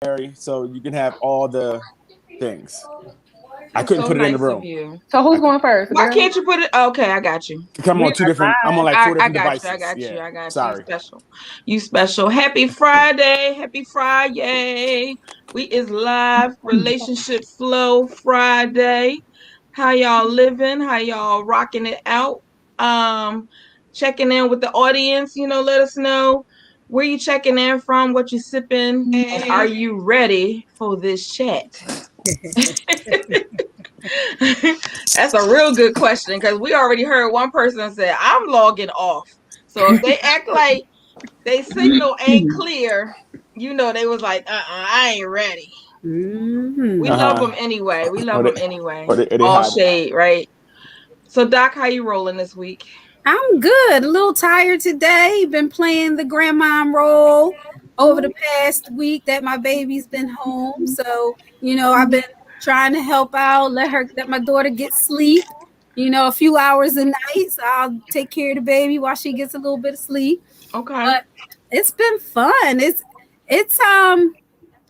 Mary, so you can have all the things. I couldn't put it in the room. So who's going first? Why can't you put it? Okay, I got you. I'm on 4 different devices. I got you. Sorry. You special. Happy Friday. Happy Friday. We is live Relationship Flow Friday. How y'all living? How y'all rocking it out? Checking in with the audience. Let us know where you checking in from, what you sipping, and are you ready for this chat? That's a real good question, because we already heard one person say, I'm logging off. So if they act like they signal ain't clear, they was like, I ain't ready. Mm-hmm. We love them anyway. All shade, right? So Doc, how you rolling this week? I'm good. A little tired today. Been playing the grandma role over the past week that my baby's been home. So, I've been trying to help out, let my daughter get sleep, a few hours a night. So I'll take care of the baby while she gets a little bit of sleep. Okay. But it's been fun. It's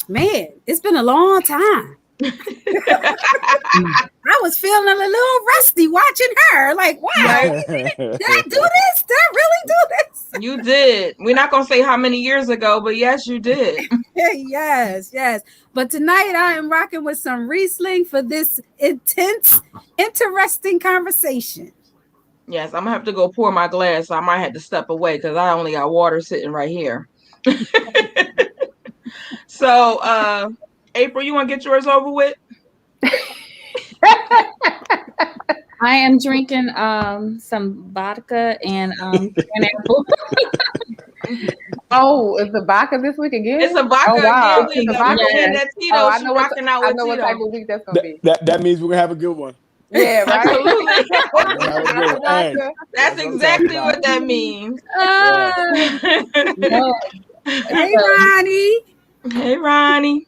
man, it's been a long time. I was feeling a little rusty watching her. Like, wow, did I do this? Did I really do this? You did. We're not gonna say how many years ago, but yes, you did. Yes. But tonight I am rocking with some Riesling for this intense, interesting conversation. Yes, I'm gonna have to go pour my glass. So I might have to step away because I only got water sitting right here. So, April, you want to get yours over with? I am drinking some vodka and pineapple. Oh, is the vodka this week again? It's a vodka again. It's a vodka. I know what type of week that's gonna be. That means we're gonna have a good one. Yeah, right. Absolutely. That's exactly what that means. Hey, Ronnie.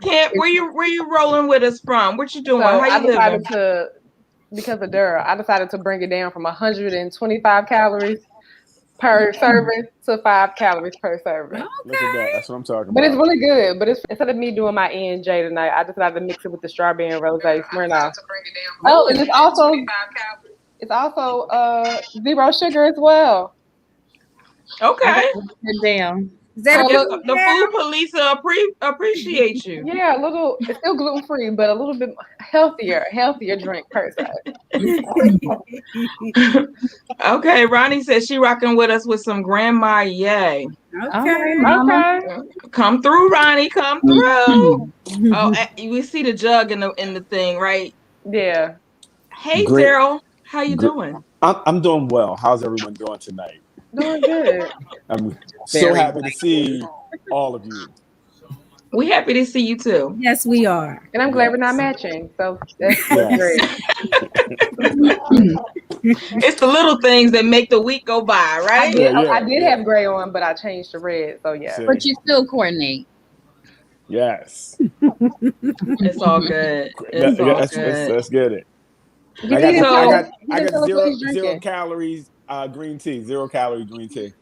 Camp, where you rolling with us from? What you doing? How you living? Because of Dura, I decided to bring it down from 125 calories per serving to 5 calories per serving. Okay. Look at that. That's what I'm talking about. But it's really good. But instead of me doing my E&J tonight, I decided to mix it with the strawberry and rosé Smirnoff. Oh, and it's also zero sugar as well. Okay. Damn. Is that the food police appreciate you? Yeah, it's still gluten free, but a little bit healthier drink per se. Okay, Ronnie says she rocking with us with some Grand Marnier. Okay. Come through, Ronnie. Come through. We see the jug in the thing, right? Yeah. Hey, Daryl, how you doing? I'm doing well. How's everyone doing tonight? Doing good. I'm so happy to see all of you. We happy to see you too. Yes, we are. And I'm glad we're not matching. So that's great. It's the little things that make the week go by, right? I did have gray on, but I changed to red. So yeah. See. But you still coordinate. Yes. It's all good. Let's get it. I got zero calories. Green tea, 0 calorie green tea.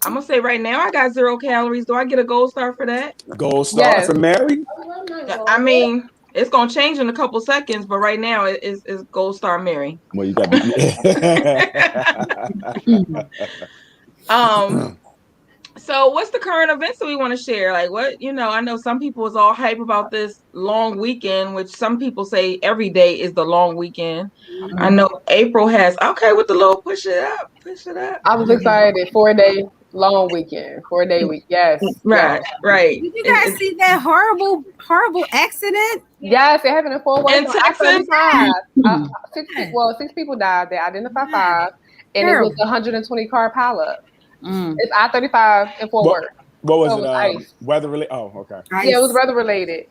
I'm gonna say right now I got 0 calories. Do I get a gold star for that? Gold star for Mary? I mean, it's gonna change in a couple seconds, but right now it's gold star Mary. Well, you got So what's the current events that we want to share? Like what, I know some people is all hype about this long weekend, which some people say every day is the long weekend. Mm-hmm. I know April has, with the little push it up. I was excited. 4-day long weekend, 4-day week. Yes. Right. Did you guys see that horrible accident? Yes, it happened in Fort Worth. In Texas? 6 people died. They identified 5, and it was a 120 car pileup. It's I-35 in Fort Worth. What was it? Ice. Weather related? Oh, okay. Ice. Yeah, it was weather related.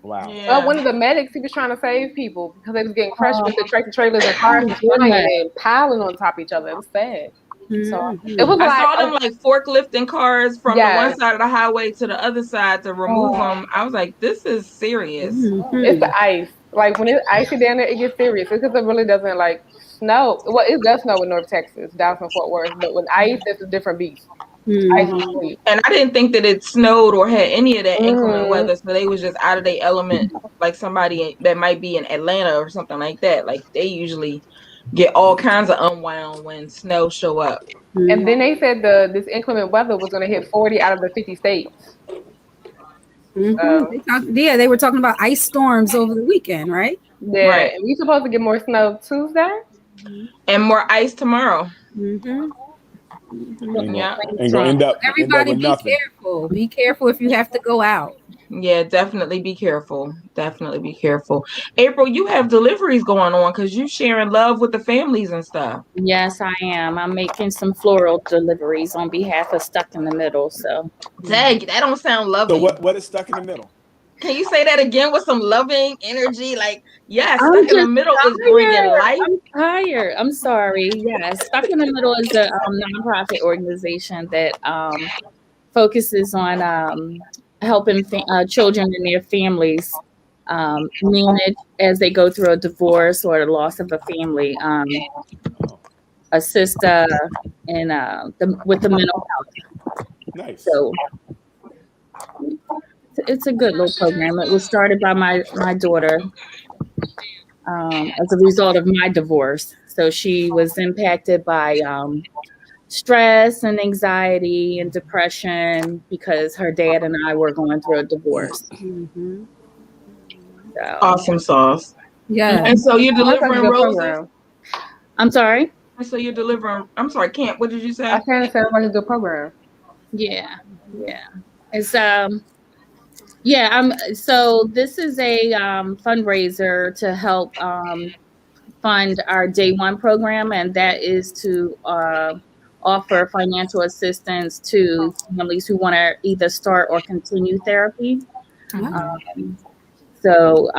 Wow. Yeah. But one of the medics, he was trying to save people because they was getting crushed with the tractor trailers and cars and piling on top of each other. It was sad. So it was I saw them like forklifting cars from the one side of the highway to the other side to remove them. I was like, this is serious. It's the ice. Like when it's icy down there, it gets serious because it really doesn't like snow. Well, it does snow in North Texas, down from Fort Worth, but with ice, it's a different beast. Mm-hmm. And I didn't think that it snowed or had any of that inclement weather, so they was just out of their element, like somebody that might be in Atlanta or something like that. Like they usually get all kinds of unwound when snow show up. And then they said this inclement weather was going to hit 40 out of the 50 states. They were talking about ice storms over the weekend, right? Yeah, right. And we supposed to get more snow Tuesday, and more ice tomorrow. Yeah, and go end up. Everybody, be careful. Be careful if you have to go out. Yeah, definitely be careful. Definitely be careful. April, you have deliveries going on because you sharing love with the families and stuff. Yes, I am. I'm making some floral deliveries on behalf of Stuck in the Middle. So, dang, that don't sound loving. So what is Stuck in the Middle? Can you say that again with some loving energy? Like, yes, Stuck in the Middle is bringing life. I'm tired. I'm sorry. Yes, Stuck in the Middle is a nonprofit organization that focuses on helping children and their families manage as they go through a divorce or the loss of a family. Assist with the mental health. Nice. So it's a good little program. It was started by my daughter as a result of my divorce. So she was impacted by stress and anxiety and depression because her dad and I were going through a divorce. So. Awesome sauce. Yeah. And so you're delivering roses? I'm sorry? And so you're delivering, I'm sorry, Camp, what did you say? I can't understand about a good program. Yeah. It's so this is a fundraiser to help fund our Day One program, and that is to offer financial assistance to families who want to either start or continue therapy. So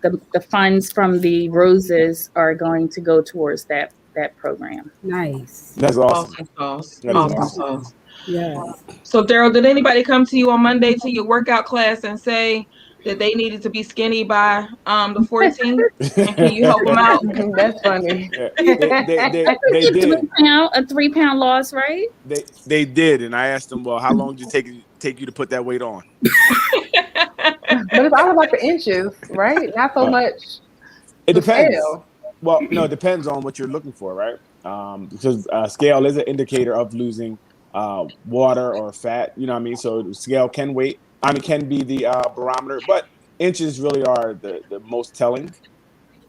the funds from the roses are going to go towards that program. Nice. That's awesome. Awesome. Yeah. So Daryl, did anybody come to you on Monday to your workout class and say that they needed to be skinny by the 14th? And can you help them out? That's funny. Yeah, they did. A 3-pound loss, right? They did, and I asked them, well, how long did it take you to put that weight on? But it's all about the inches, right? Not so much. It depends. Scale. Well, no, it depends on what you're looking for, right? Because scale is an indicator of losing water or fat. You know what I mean? So scale can be the barometer, but inches really are the most telling,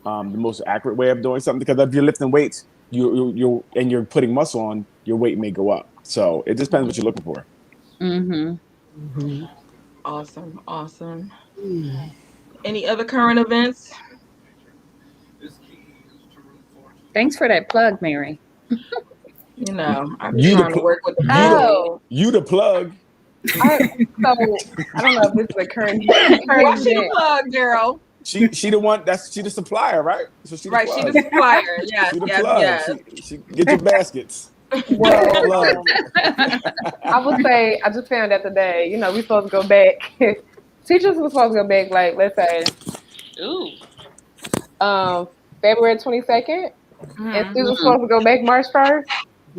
the most accurate way of doing something. Because if you're lifting weights, you're putting muscle on, your weight may go up. So it just depends what you're looking for. Awesome. Any other current events? Thanks for that plug, Mary. You know, I'm trying to work with the You the plug. I don't know if this is a current What's the plug, Daryl? She the one she the supplier, right? So she the supplier. Yeah. She get your baskets. Well, I would say I just found out today. You know, we supposed to go back. Teachers were supposed to go back, like let's say, February 22nd, and students were supposed to go back March 1st.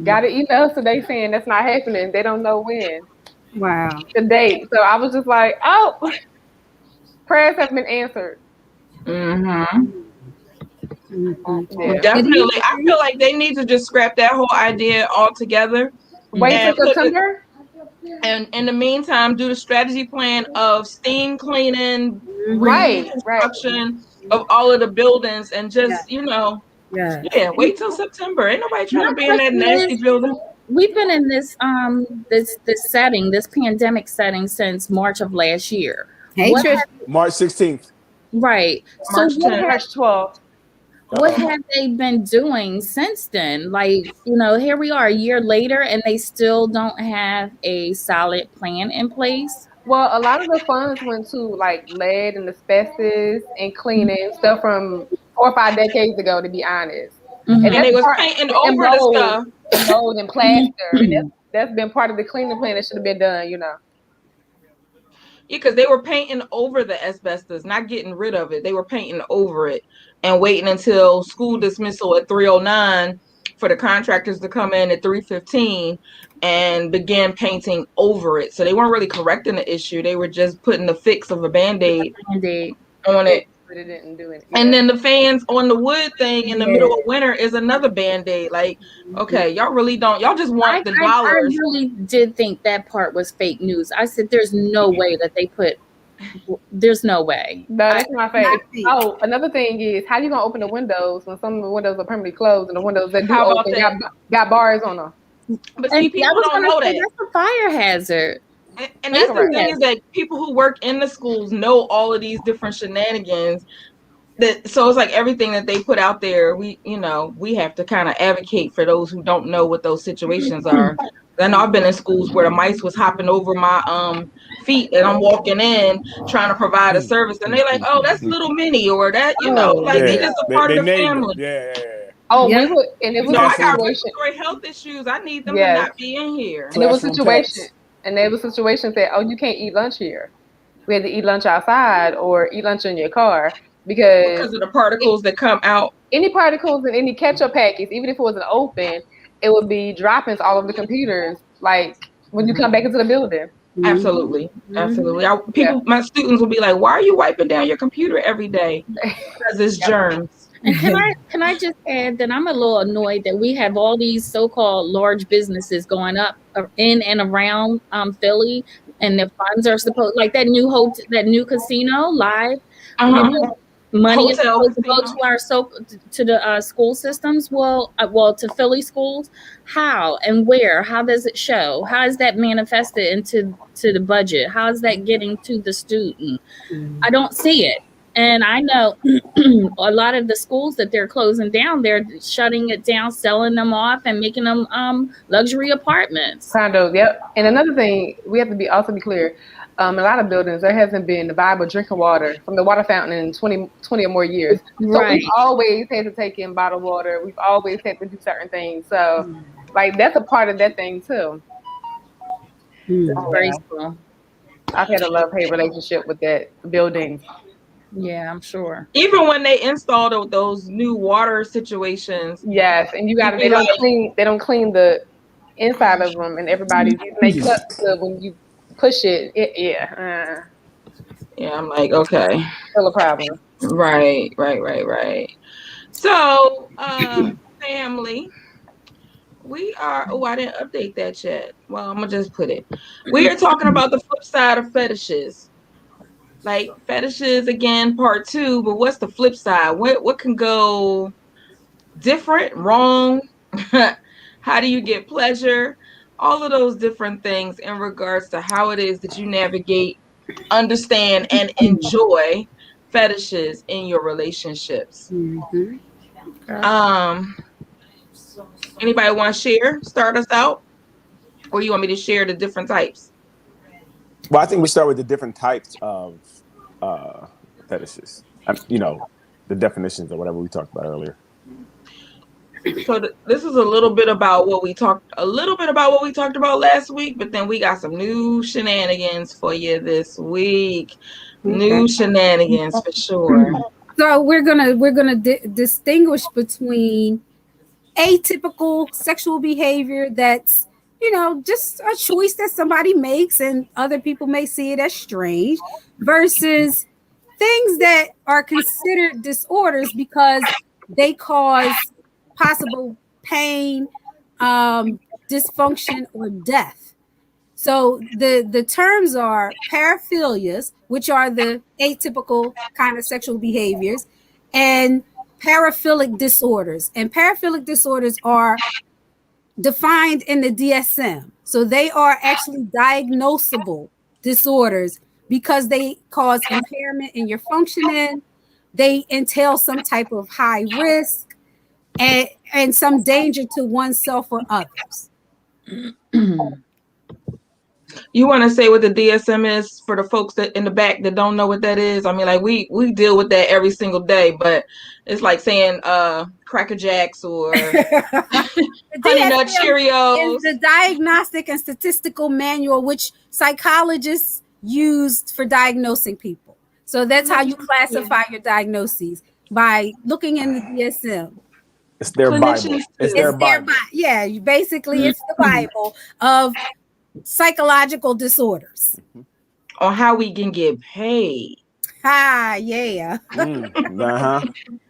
Got an email today saying that's not happening. They don't know when. Wow. The date. So I was just like, oh, prayers have been answered. Yeah. Definitely. I feel like they need to just scrap that whole idea altogether. Wait till September? And in the meantime, do the strategy plan of steam cleaning, reconstruction of all of the buildings, and just, wait till September. Ain't nobody trying to be in that nasty building. We've been in this this pandemic setting since March of last year. March 16th. Right. March 12th. What have they been doing since then? Like, here we are a year later and they still don't have a solid plan in place. Well, a lot of the funds went to like lead and asbestos and cleaning stuff from 4 or 5 decades ago, to be honest. And they was painting over the stuff. Mold and plaster. And that's been part of the cleaning plan that should have been done, Yeah, because they were painting over the asbestos, not getting rid of it. They were painting over it and waiting until school dismissal at 309 for the contractors to come in at 3:15 and begin painting over it. So they weren't really correcting the issue. They were just putting the fix of a Band-Aid on it. But it didn't do it. And then the fans on the wood thing in the middle of winter is another Band-Aid. Like, okay, y'all really don't. Y'all just want the dollars. I really did think that part was fake news. I said, there's no way that they put. There's no way. No, that's my favorite. Oh, another thing is, how you gonna open the windows when some of the windows are permanently closed and the windows that do open got bars on them? But see, people don't know that. That's a fire hazard. And that's the thing is that people who work in the schools know all of these different shenanigans. So it's like everything that they put out there, we have to kind of advocate for those who don't know what those situations are. I know I've been in schools where the mice was hopping over my feet and I'm walking in trying to provide a service and they're like, oh, that's little Minnie, or that, they just a part of the family. Yeah. Oh, yeah. It was I got respiratory health issues. I need them to not be in here. And it was situations that, oh, you can't eat lunch here. We had to eat lunch outside or eat lunch in your car because of the particles that come out. Any particles in any ketchup packets, even if it wasn't open, it would be droppings all over the computers, like when you come back into the building. Absolutely. My students will be like, why are you wiping down your computer every day? Because it's germs. And can I just add that I'm a little annoyed that we have all these so-called large businesses going up in and around Philly, and the funds are supposed, like that new casino live. Money is supposed to go to the school systems. Well, to Philly schools. How and where? How does it show? How is that manifested into the budget? How is that getting to the student? I don't see it. And I know a lot of the schools that they're closing down, they're shutting it down, selling them off, and making them luxury apartments. Condos, yep. And another thing, we have to also be clear. A lot of buildings, there hasn't been the viable drinking water from the water fountain in 20 or more years. So we've always had to take in bottled water. We've always had to do certain things. So, that's a part of that thing, too. That's very cool. I've had a love-hate relationship with that building. Yeah, I'm sure. Even when they installed those new water situations. Yes, and they don't clean the inside of them, and everybody's using their cups when you push it. Yeah, I'm like, okay. Still a problem. Right. So, family, we are, I didn't update that yet. Well, I'm going to just put it. We are talking about the flip side of fetishes. Like fetishes, again, part 2, but what's the flip side? What can go different, wrong? How do you get pleasure? All of those different things in regards to how it is that you navigate, understand, and enjoy fetishes in your relationships. Anybody want to share? Start us out? Or you want me to share the different types? Well, I think we start with the different types of fetishes. The definitions or whatever we talked about earlier. So this is a little bit about what we talked about last week, but then we got some new shenanigans for you this week. New shenanigans for sure. So we're gonna distinguish between atypical sexual behavior that's just a choice that somebody makes and other people may see it as strange, versus things that are considered disorders because they cause possible pain, dysfunction, or death. So the terms are paraphilias, which are the atypical kind of sexual behaviors, and paraphilic disorders. And paraphilic disorders are defined in the DSM. So they are actually diagnosable disorders because they cause impairment in your functioning. They entail some type of high risk and some danger to oneself or others. You want to say what the DSM is for the folks that in the back that don't know what that is? I mean, like we deal with that every single day, but it's like saying Cracker Jacks or Honey Nut Cheerios. Is the Diagnostic and Statistical Manual, which psychologists used for diagnosing people. So that's how you classify your diagnoses, by looking in the DSM. It's their Bible. Clinicians It's too. their Bible. Yeah, basically it's the Bible of psychological disorders. On how we can get paid. Yeah.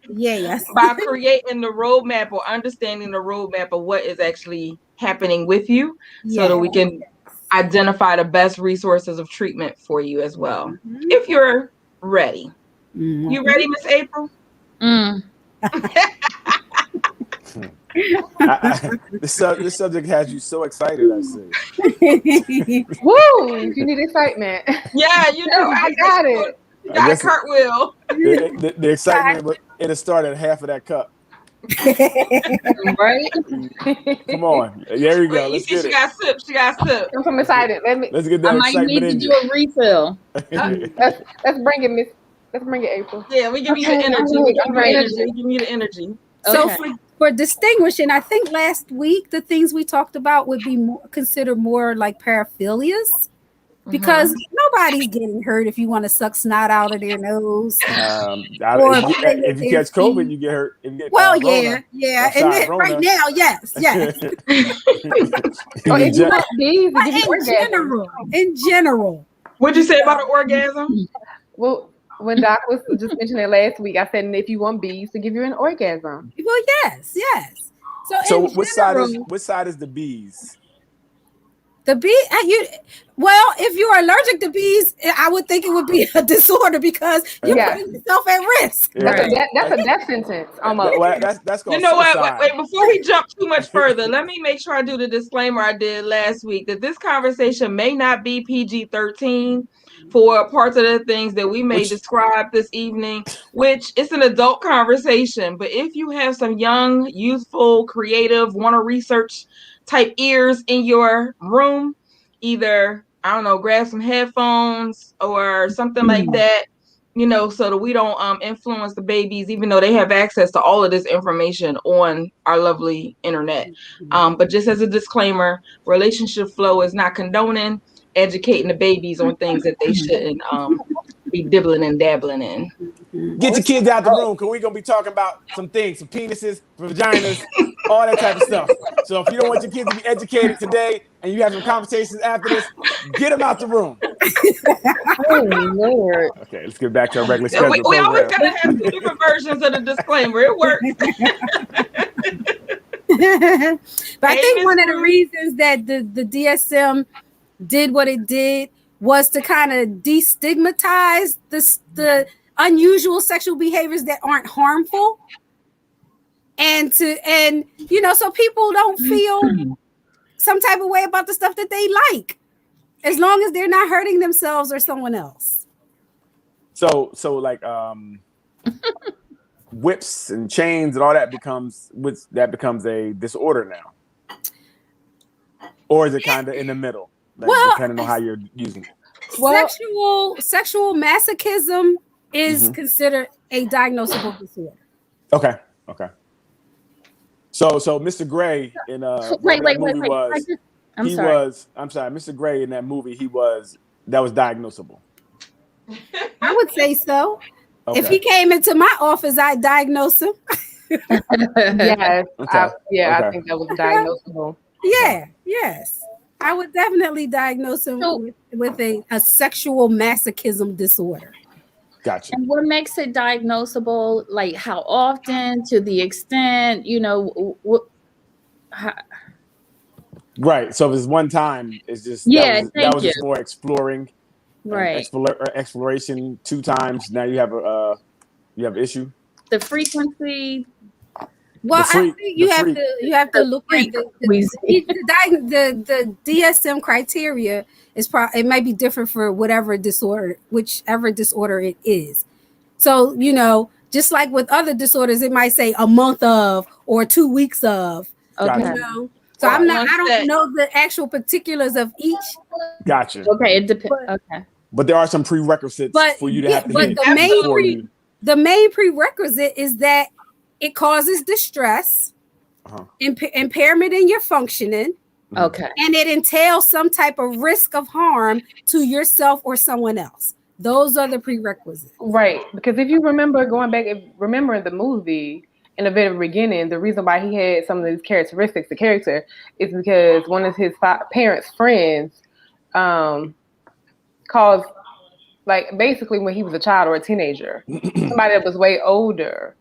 Yes. By creating the roadmap or understanding the roadmap of what is actually happening with you, so that we can identify the best resources of treatment for you as well. If you're ready. You ready, Miss April? This subject has you so excited, I see. Woo! You need excitement. Yeah, you know, I got it. You got a cartwheel. The excitement, it'll start at half of that cup. Right? Come on. There you go. Wait, Let's you see, get it. she got sip. I'm so excited. Let's get that I might excitement need in to you. do a refill. Let's bring it, Miss. Let's bring it, April. Yeah, we give you the energy. We give you the energy. So for distinguishing, I think last week the things we talked about would be considered more like paraphilias, because nobody's getting hurt if you want to suck snot out of their nose. If you catch COVID, you get hurt. If you get yeah, and then right now, yes. In general. What'd you say about an orgasm? Well, when Doc was just mentioning it last week, I said, and if you want bees to give you an orgasm. Well, yes. So which side is the bees? The bee, if you're allergic to bees, I would think it would be a disorder because you're putting yourself at risk. That's a death sentence almost. Well, that's you know what? Wait, before we jump too much further, let me make sure I do the disclaimer I did last week that this conversation may not be PG-13 for parts of the things that we may describe this evening, which it's an adult conversation. But if you have some young, youthful, creative, want to research type ears in your room, either, I don't know, grab some headphones or something like that, you know, so that we don't influence the babies, even though they have access to all of this information on our lovely internet. But just as a disclaimer, Relationship Flow is not condoning educating the babies on things that they shouldn't be dibbling and dabbling in. Get your kids out the room, because we're going to be talking about some things, some penises, vaginas, all that type of stuff. So if you don't want your kids to be educated today and you have some conversations after this, get them out the room. Oh, Lord. Okay, let's get back to our regular schedule. We always got to have two different versions of the disclaimer. It works. But I think one of the reasons that the DSM did what it did was to kind of destigmatize the unusual sexual behaviors that aren't harmful, and so people don't feel some type of way about the stuff that they like, as long as they're not hurting themselves or someone else. So like whips and chains and all that becomes a disorder now, or is it kind of in the middle? Depending on how you're using it. Sexual masochism is considered a diagnosable disorder. Okay. So Mr. Gray in Mr. Gray in that movie, that was diagnosable. I would say so. Okay. If he came into my office, I'd diagnose him. Yes. Okay. I think that was diagnosable. Yes. I would definitely diagnose him with a sexual masochism disorder. Gotcha. And what makes it diagnosable? Like how often, to the extent, Right. So if it's one time, it's just that was just more exploring. Right. Exploration 2 times. Now you have an issue. The frequency. Well, I think you have to look at the DSM criteria. It might be different for whichever disorder it is. So just like with other disorders, it might say a month of or 2 weeks of. Okay. So I don't know the actual particulars of each. Gotcha. Okay, it depends. Okay. But there are some prerequisites for you to have to hit. The main prerequisite is that it causes distress, impairment in your functioning. Okay. And it entails some type of risk of harm to yourself or someone else. Those are the prerequisites. Right. Because if you remember going back, remembering the movie, in the very beginning, the reason why he had some of these characteristics, the character, is because one of his parents' friends caused, like, basically when he was a child or a teenager, somebody that was way older.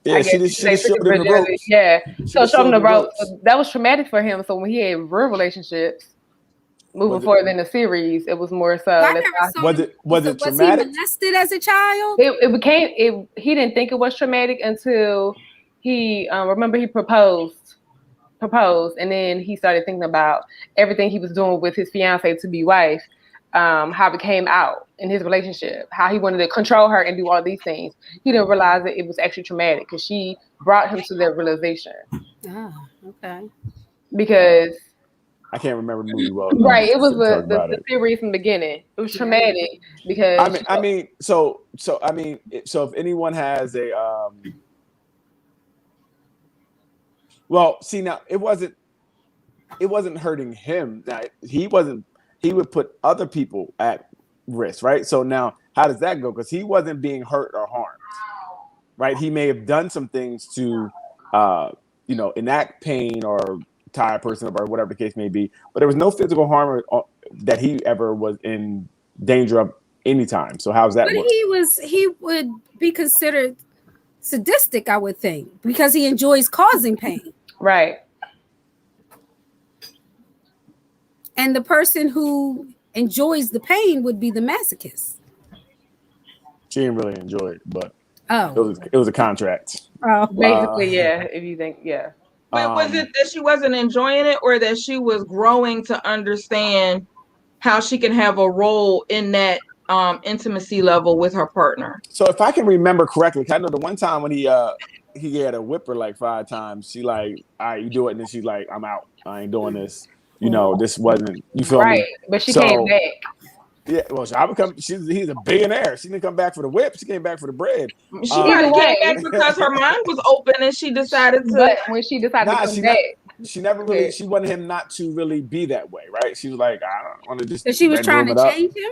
Yeah, she just showed him the ropes. Yeah, so showed him the ropes. So that was traumatic for him. So when he had real relationships, moving forward in the series, it was more so. Was it traumatic? Was he molested as a child? He didn't think it was traumatic until he remember he proposed, and then he started thinking about everything he was doing with his fiance to be wife. How it came out in his relationship, how he wanted to control her and do all these things. He didn't realize that it was actually traumatic because she brought him to that realization. Oh, okay. Because I can't remember the movie well. Right, it was the theory from the beginning. It was traumatic because so if anyone has a well, see, now it wasn't hurting him. Now, he would put other people at risk, right? So now, how does that go? Because he wasn't being hurt or harmed, right? He may have done some things to, enact pain or tie a person up or whatever the case may be, but there was no physical harm that he ever was in danger of any time. So how's that work? He would be considered sadistic, I would think, because he enjoys causing pain. Right. And the person who enjoys the pain would be the masochist. She didn't really enjoy it, but it was a contract. Oh, basically, yeah. If you think, yeah. But was it that she wasn't enjoying it, or that she was growing to understand how she can have a role in that intimacy level with her partner? So if I can remember correctly, I know the one time when he had to whip her like 5 times, she like, all right, you do it, and then she's like, I'm out. I ain't doing this. This wasn't, you feel me? Right, but she came back. Yeah, well, he's a billionaire. She didn't come back for the whip. She came back for the bread. She came back because her mind was open and she decided to. But when she decided to come back. She never really, she wanted him not to really be that way, right? She was like, I don't want to just. So she was trying to change him?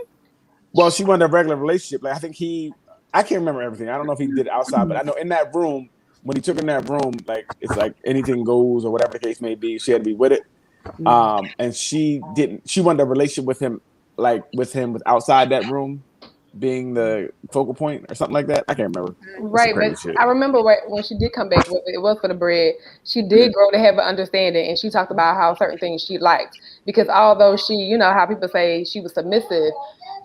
Well, she wanted a regular relationship. Like, I think I can't remember everything. I don't know if he did it outside, but I know in that room, when he took in that room, like, it's like anything goes or whatever the case may be, she had to be with it. And she wanted a relationship with him with outside that room being the focal point or something like that. I can't remember. Right, but I remember when she did come back with it was for the bread. She did grow to have an understanding, and she talked about how certain things she liked. Because although she, how people say she was submissive,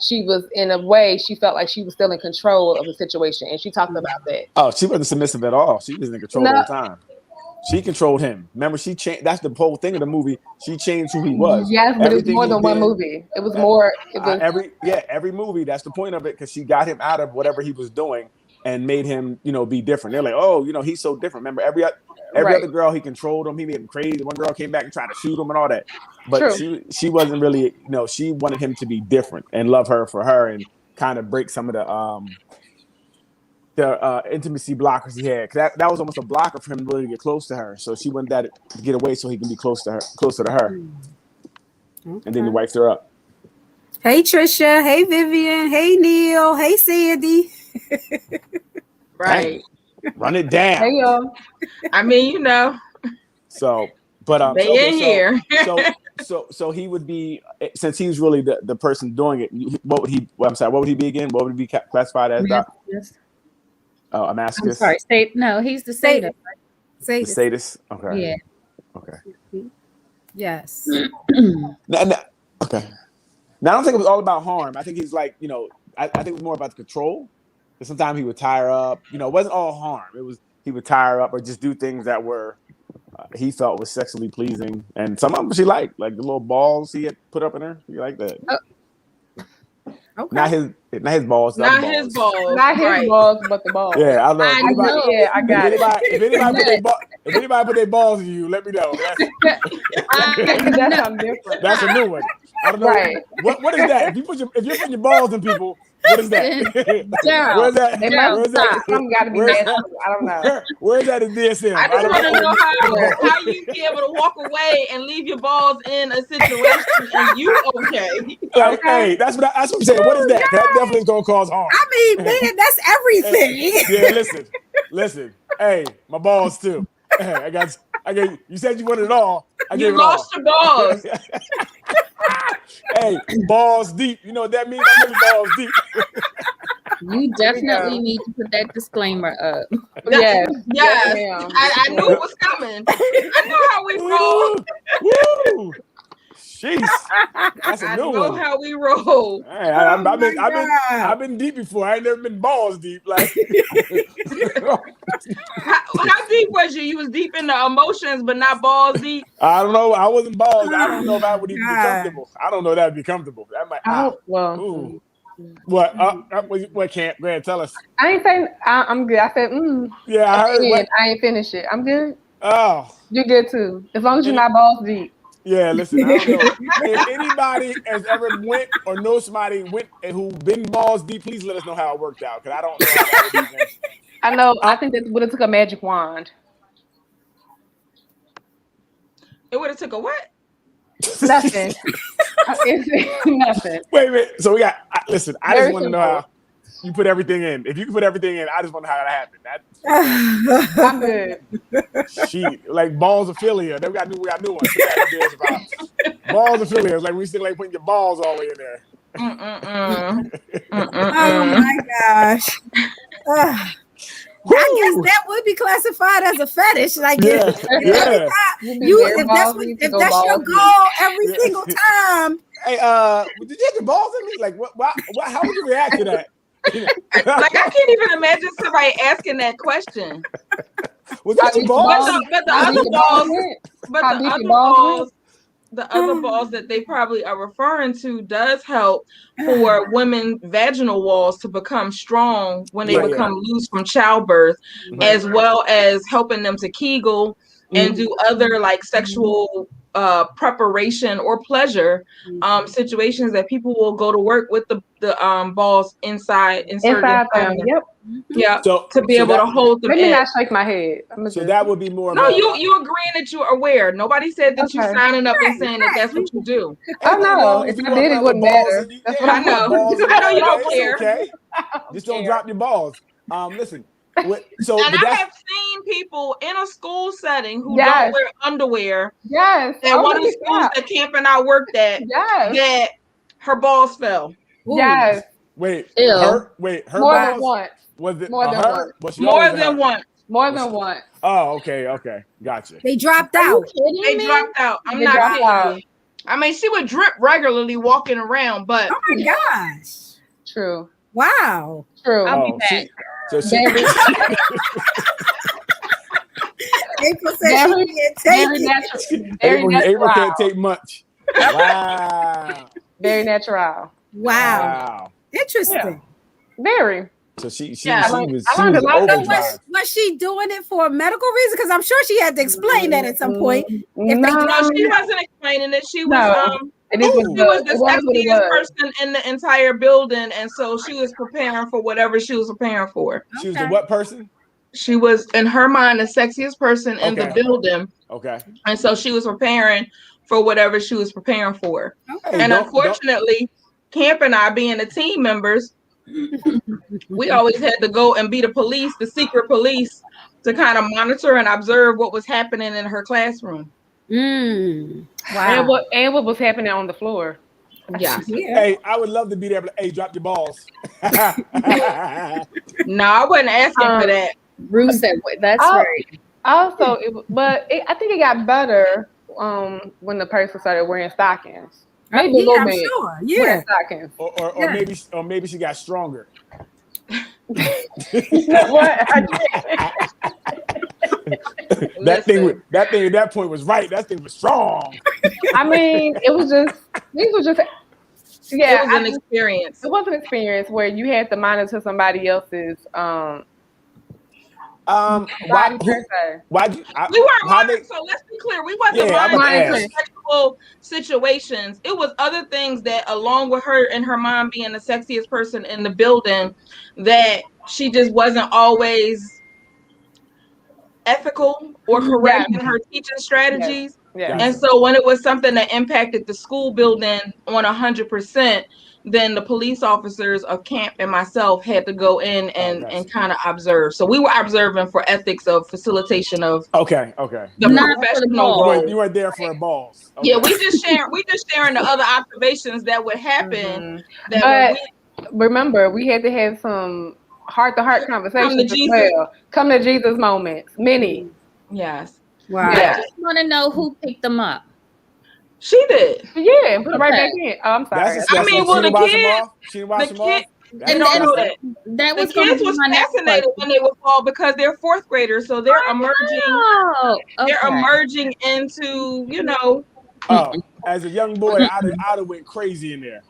she was, in a way, she felt like she was still in control of the situation, and she talked about that. Oh, she wasn't submissive at all. She was in control the whole time. She controlled him. Remember, she changed. That's the whole thing of the movie. She changed who he was. Yes, but it was more than one movie. It was more. It was every movie. That's the point of it, because she got him out of whatever he was doing and made him, be different. They're like, oh, he's so different. Remember, every other girl, he controlled him. He made him crazy. One girl came back and tried to shoot him and all that. But she wasn't really. She wanted him to be different and love her for her and kind of break some of the intimacy blockers he had. That was almost a blocker for him to really get close to her. So she wanted that to get away so he can be closer to her. Okay. And then he wiped her up. Hey Trisha, hey Vivian, hey Neil, hey Sandy. Right. Dang. Run it down. Hey y'all. I mean, So, but they in here. So he would be, since he's really the person doing it. What would he be again? What would he be classified as? Oh, a masochist. I'm sorry. He's the sadist. The sadist. Okay. Yeah. Okay. Yes. Okay. Now I don't think it was all about harm. I think he's like, I think it was more about the control. Because sometimes he would tie her up. It wasn't all harm. It was he would tie her up or just do things that were he felt was sexually pleasing, and some of them she liked, like the little balls he had put up in her. She liked that. Okay. Not his balls. Not his balls. Not his balls, but the balls. Yeah, I know. Yeah, I got it. If anybody put their balls in you, let me know. That's something different. That's a new one. I don't know. Right. What is that? If you're putting your balls in people, what is that? Where's that? They must stop. Some got to be nasty. I don't know. Where's that in DSM? I just want to know how you be able to walk away and leave your balls in a situation and you okay. Hey, that's what I'm saying. What is that? That definitely is gonna cause harm. I mean, man, that's everything. Yeah, listen. Listen, hey, my balls too. I got you said you wanted it all. I gave You it all. lost your balls. Hey, balls deep. You know what that means? I'm really balls deep. You definitely need to put that disclaimer up. Yes. Yes. I knew it was coming. I know how we roll. Woo! Jeez, that's a new one. I know how we roll. Hey, I've been deep before. I ain't never been balls deep. Like, how deep was you? You was deep in the emotions, but not balls deep. I don't know. I wasn't balls. I don't know if I would even be comfortable. I don't know if that'd be comfortable. That might. Ooh. What? What can't? Go ahead, tell us. I ain't saying I'm good. I said, Yeah, I heard. I ain't finished it. I'm good. Oh, You're good too, as long as you're not balls deep. Yeah, listen, I don't know. If anybody has ever went or knows somebody went who been balls deep, please let us know how it worked out, because I don't know how that would be. I know. I think that would have took a magic wand. It would have took a what? Nothing. Nothing. Wait a minute. So we got. Listen, I Very just want to know how you put everything in. If you can put everything in, I just want to know how that happened. I'm good. She like Ballsophilia. We got new ones. Ballsophilia is like we still like putting your balls all the way in there. Oh my gosh. I guess that would be classified as a fetish. Like if that's your goal every single time. Hey, did you have your balls in me? Like what how would you react to that? Like I can't even imagine somebody asking that question. Was that your balls? But the other balls that they probably are referring to does help for women vaginal walls to become strong when they become loose from childbirth, as well as helping them to Kegel and do other like sexual preparation or pleasure situations that people will go to work with the balls inside them. Yep. Yeah. So, to be able to hold them. Let me not shake my head. So that would be more. No, you agreeing that you're aware. Nobody said that you signing up and saying that that's what you do. Oh no, if I did, it wouldn't matter. That's what I know. I know you don't care. Okay. Just don't drop your balls. Listen. So and I have seen people in a school setting who don't wear underwear. Yes. And one of the schools that Camp and I worked at, that her balls fell. Yes. Her more balls? Than once. Was it more than her? once? More than once. More than once. Oh, okay, gotcha. They dropped out. They dropped out. I'm not kidding you. I mean, she would drip regularly walking around, but oh my gosh, true. Wow, true. I'll be back. April said she can't take it. April can't take much. Wow. Very natural. Wow. Interesting. Yeah. Very. So she was overdrive. Was she doing it for a medical reason? Because I'm sure she had to explain that at some point. She wasn't explaining it. She was she was the sexiest person in the entire building, and so she was preparing for whatever she was preparing for. She was the what person? She was, in her mind, the sexiest person in the building. Okay. And so she was preparing for whatever she was preparing for. Okay. And unfortunately, Camp and I, being the team members, we always had to go and be the secret police, to kind of monitor and observe what was happening in her classroom. Wow. And what was happening on the floor. Yeah. Hey, I would love to be there, but hey, drop your balls. No, I wasn't asking for that. Bruce said that's right. Also, I think it got better when the person started wearing stockings. Maybe a little bit. Sure. Yeah. Stockings. Or maybe she got stronger. That thing at that point was right. That thing was strong. I mean, these were just it was an experience. It was an experience where you had to monitor somebody else's why we weren't monitoring, so let's be clear, we wasn't monitoring sexual situations. It was other things that, along with her and her mom being the sexiest person in the building, that she just wasn't always ethical or correct in her teaching strategies. And so when it was something that impacted the school building on 100%, then the police officers of camp and myself had to go in and kind of observe. So we were observing for ethics of facilitation of okay. the Not for the professional ball. role. You weren't there for a balls. Okay. Yeah, we just sharing the other observations that would happen. But remember, we had to have some heart-to-heart conversations as well. Come to Jesus moments. Many. Yes. Wow. Yeah. I just want to know who picked them up. She did. Yeah, and put it right back in. Oh, I'm sorry. I mean, well, the kids, And that was the kids was fascinated when they would fall because they're fourth graders, so they're emerging. They're emerging into, you know. Oh, as a young boy, I'd have went crazy in there.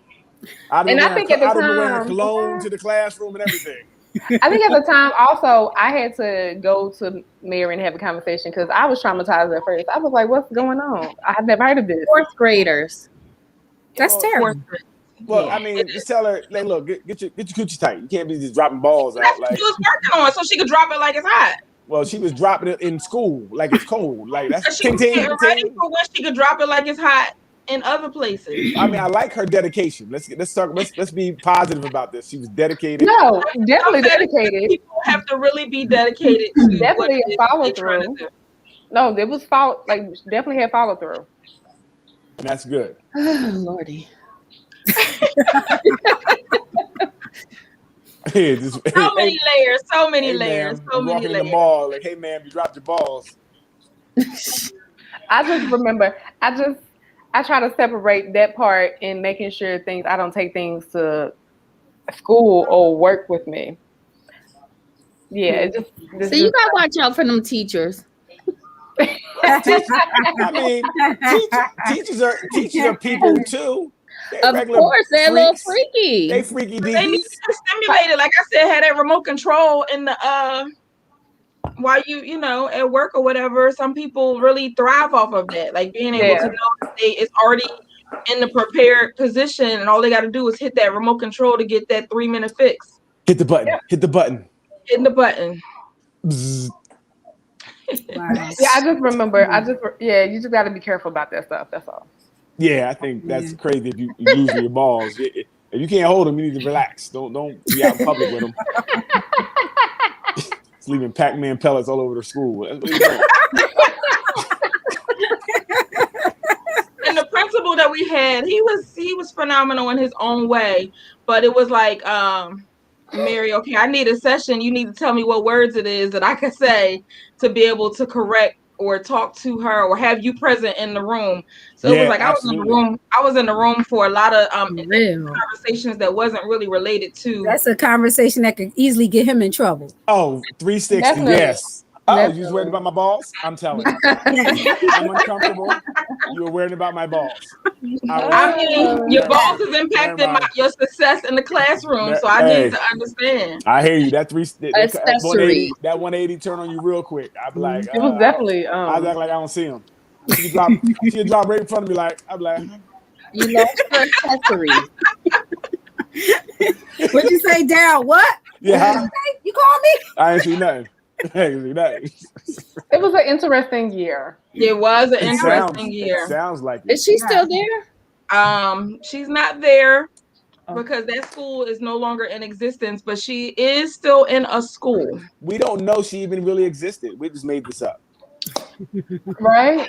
I'd have been wearing cologne to the classroom and everything. I think at the time also I had to go to Mary and have a conversation because I was traumatized at first. I was like, what's going on? I had never heard of this. Fourth graders. That's terrible. Well, I mean, just tell her, like, look, get your coochie tight. You can't be just dropping balls out. That's what she was working on, so she could drop it like it's hot. Well, she was dropping it in school like it's cold. Like that's she was getting ready for when she could drop it like it's hot in other places. I mean, I like her dedication. Let's be positive about this. She was dedicated. No, definitely dedicated. People have to really be dedicated to definitely a follow through. No, there was definitely had follow through. And that's good. Lordy. So many layers. Walking in the mall, like, hey man, you dropped your balls. I just remember, I try to separate that part in making sure I don't take things to school or work with me. Yeah, so you gotta watch out for them teachers. I mean, teachers are people too. Of course, they're a little freaky. They freaky. They need to be stimulated. Like I said, had that remote control in the while you know at work or whatever. Some people really thrive off of that, like being able to know that it's already in the prepared position, and all they got to do is hit that remote control to get that 3-minute fix. Hit the button. Hit the button. Hitting the button. Wow. Yeah, I just remember. You just got to be careful about that stuff. That's all. Yeah, I think that's crazy if you lose your balls. If you can't hold them, you need to relax. Don't be out in public with them. It's leaving Pac-Man pellets all over the school. And the principal that we had, he was phenomenal in his own way. But it was like, Mary, okay, I need a session. You need to tell me what words it is that I can say to be able to correct or talk to her or have you present in the room. So it was like I was in the room for a lot of conversations that wasn't really related to. That's a conversation that could easily get him in trouble. Oh, 360, Definitely. yes. Oh, you was worried about my balls? I'm telling you. I'm uncomfortable. You were worried about my balls. I mean, your balls has impacted your success in the classroom, so I need to understand. I hear you. That 180 turn on you real quick. I'd be like, it was definitely. I'd act like I don't see him. She'd drop right in front of me, like, I'd be like, you lost your accessories. What'd you say, Daryl? What? Yeah. You call me? I ain't see nothing. It was an interesting year. It was an interesting year. It sounds like it. Is she still there? She's not there because that school is no longer in existence, but she is still in a school. We don't know she even really existed. We just made this up. Right?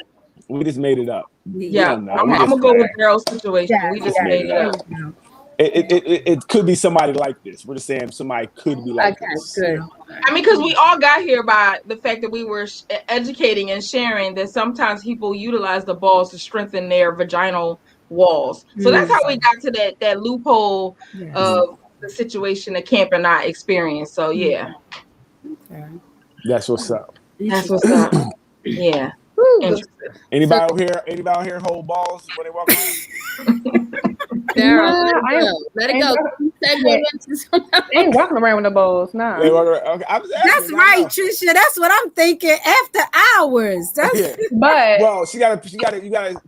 We just made it up. Yeah, I'm gonna go with Daryl's situation. We just made it up. It could be somebody like this. We're just saying somebody could be like this. Good. I mean, because we all got here by the fact that we were educating and sharing that sometimes people utilize the balls to strengthen their vaginal walls. So that's how we got to that loophole of the situation that Camp and I experienced. So yeah. Okay. That's what's up. That's what's up. Yeah. Anybody out here hold balls when they walk around? Let it go. They ain't walking around with the balls, nah. Okay. That's right, Trisha. That's what I'm thinking. After hours. But you gotta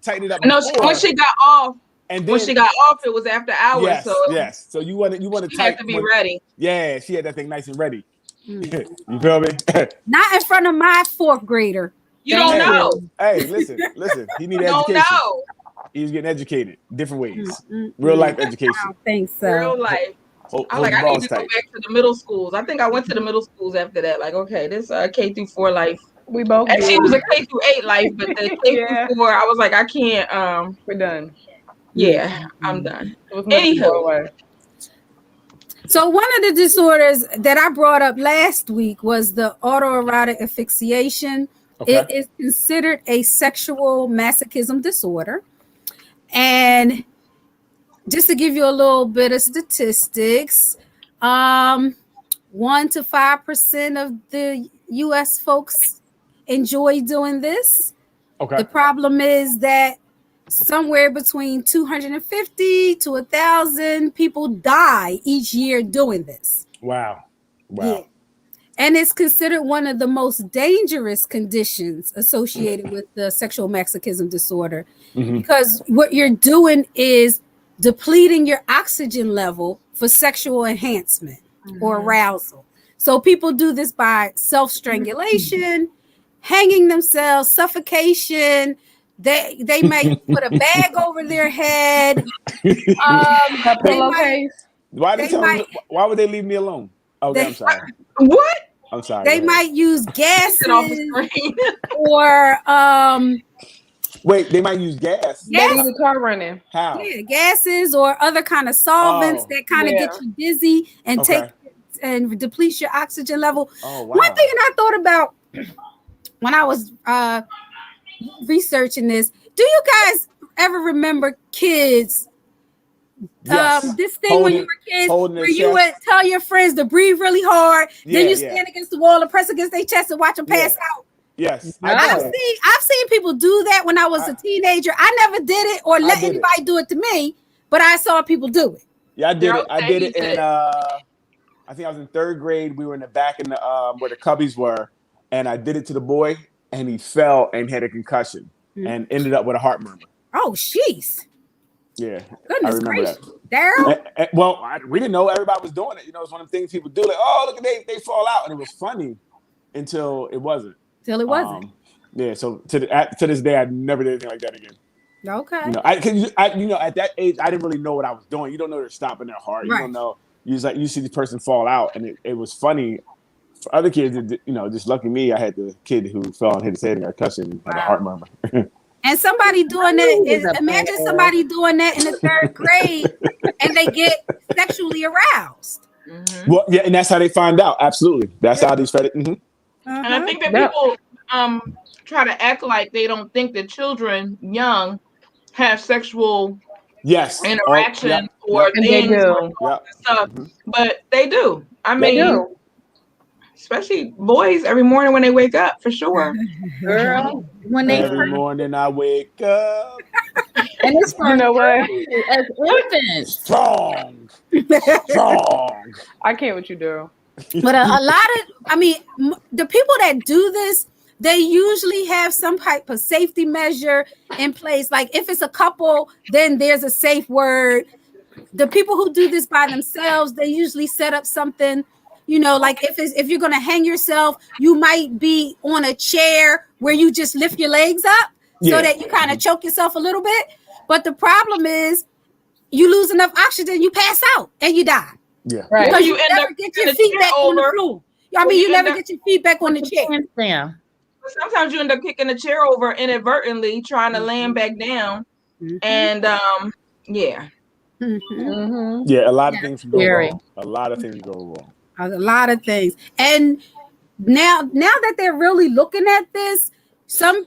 tighten it up. No, when she got off. And then, when she got off, it was after hours. Yes. So you want to have to be ready. Yeah, she had that thing nice and ready. You feel me? Not in front of my fourth grader. You don't know. Hey, listen. He need education. Don't know. He's getting educated different ways. Real life education. I don't think so. Real life. I need to go back to the middle schools. I think I went to the middle schools after that. Like, okay, this K through 4 life. We both actually it was a K through 8 life, but the K through 4, I was like, I can't. We're done. Yeah, I'm done. Anywho. So one of the disorders that I brought up last week was the autoerotic asphyxiation. Okay. It is considered a sexual masochism disorder. And just to give you a little bit of statistics, 1 to 5% of the U.S. folks enjoy doing this. Okay. The problem is that somewhere between 250 to 1,000 people die each year doing this. Wow. Yeah. And it's considered one of the most dangerous conditions associated with the sexual masochism disorder, because what you're doing is depleting your oxygen level for sexual enhancement or arousal. So people do this by self-strangulation, hanging themselves, suffocation. They might put a bag over their head. Why would they leave me alone? Okay, I'm sorry. What? I'm sorry. They might use gases or wait, they might use gas. They leave the car running. How? Yeah, gases or other kind of solvents that kind of get you dizzy and take and depletes your oxygen level. Oh, wow. One thing I thought about when I was researching this, do you guys ever remember kids? Yes. This thing when you were kids where you would tell your friends to breathe really hard, then you stand against the wall and press against their chest and watch them pass out. Yes. I've seen people do that when I was a teenager. I never did it or let anybody do it to me, but I saw people do it. Yeah, I did it. I did it in I think I was in 3rd grade. We were in the back in the where the cubbies were, and I did it to the boy, and he fell and had a concussion and ended up with a heart murmur. Oh, jeez. Yeah, goodness gracious, Daryl. Well, we didn't know everybody was doing it. You know, it's one of the things people do. Like, oh, look at they fall out, and it was funny until it wasn't. Till it wasn't. Yeah. So to this day, I never did anything like that again. Okay. You know, at that age, I didn't really know what I was doing. You don't know they're stopping their heart. Right. You don't know. You see the person fall out, and it was funny for other kids. You know, just lucky me, I had the kid who fell and hit his head and got concussion and had a heart murmur. And somebody doing that, imagine somebody doing that in the 3rd grade and they get sexually aroused. Well, yeah, and that's how they find out. Absolutely. That's how these fed it. And I think that people try to act like they don't think that children young have sexual interaction or things or stuff. But they do. I mean, especially boys every morning when they wake up, for sure. Girl, when every morning I wake up. And it's for as infants. Strong. I can't with you, Daryl. But a lot of, the people that do this, they usually have some type of safety measure in place. Like if it's a couple, then there's a safe word. The people who do this by themselves, they usually set up something. You know, like if you're gonna hang yourself, you might be on a chair where you just lift your legs up so that you kind of choke yourself a little bit. But the problem is, you lose enough oxygen, you pass out and you die. Yeah, right. Because you never get your feet back on the floor. You never get your feet back on the chair. Yeah. Sometimes you end up kicking the chair over inadvertently, trying to land back down, and yeah, a lot of things go wrong. A lot of things go wrong. A lot of things. And now that they're really looking at this, some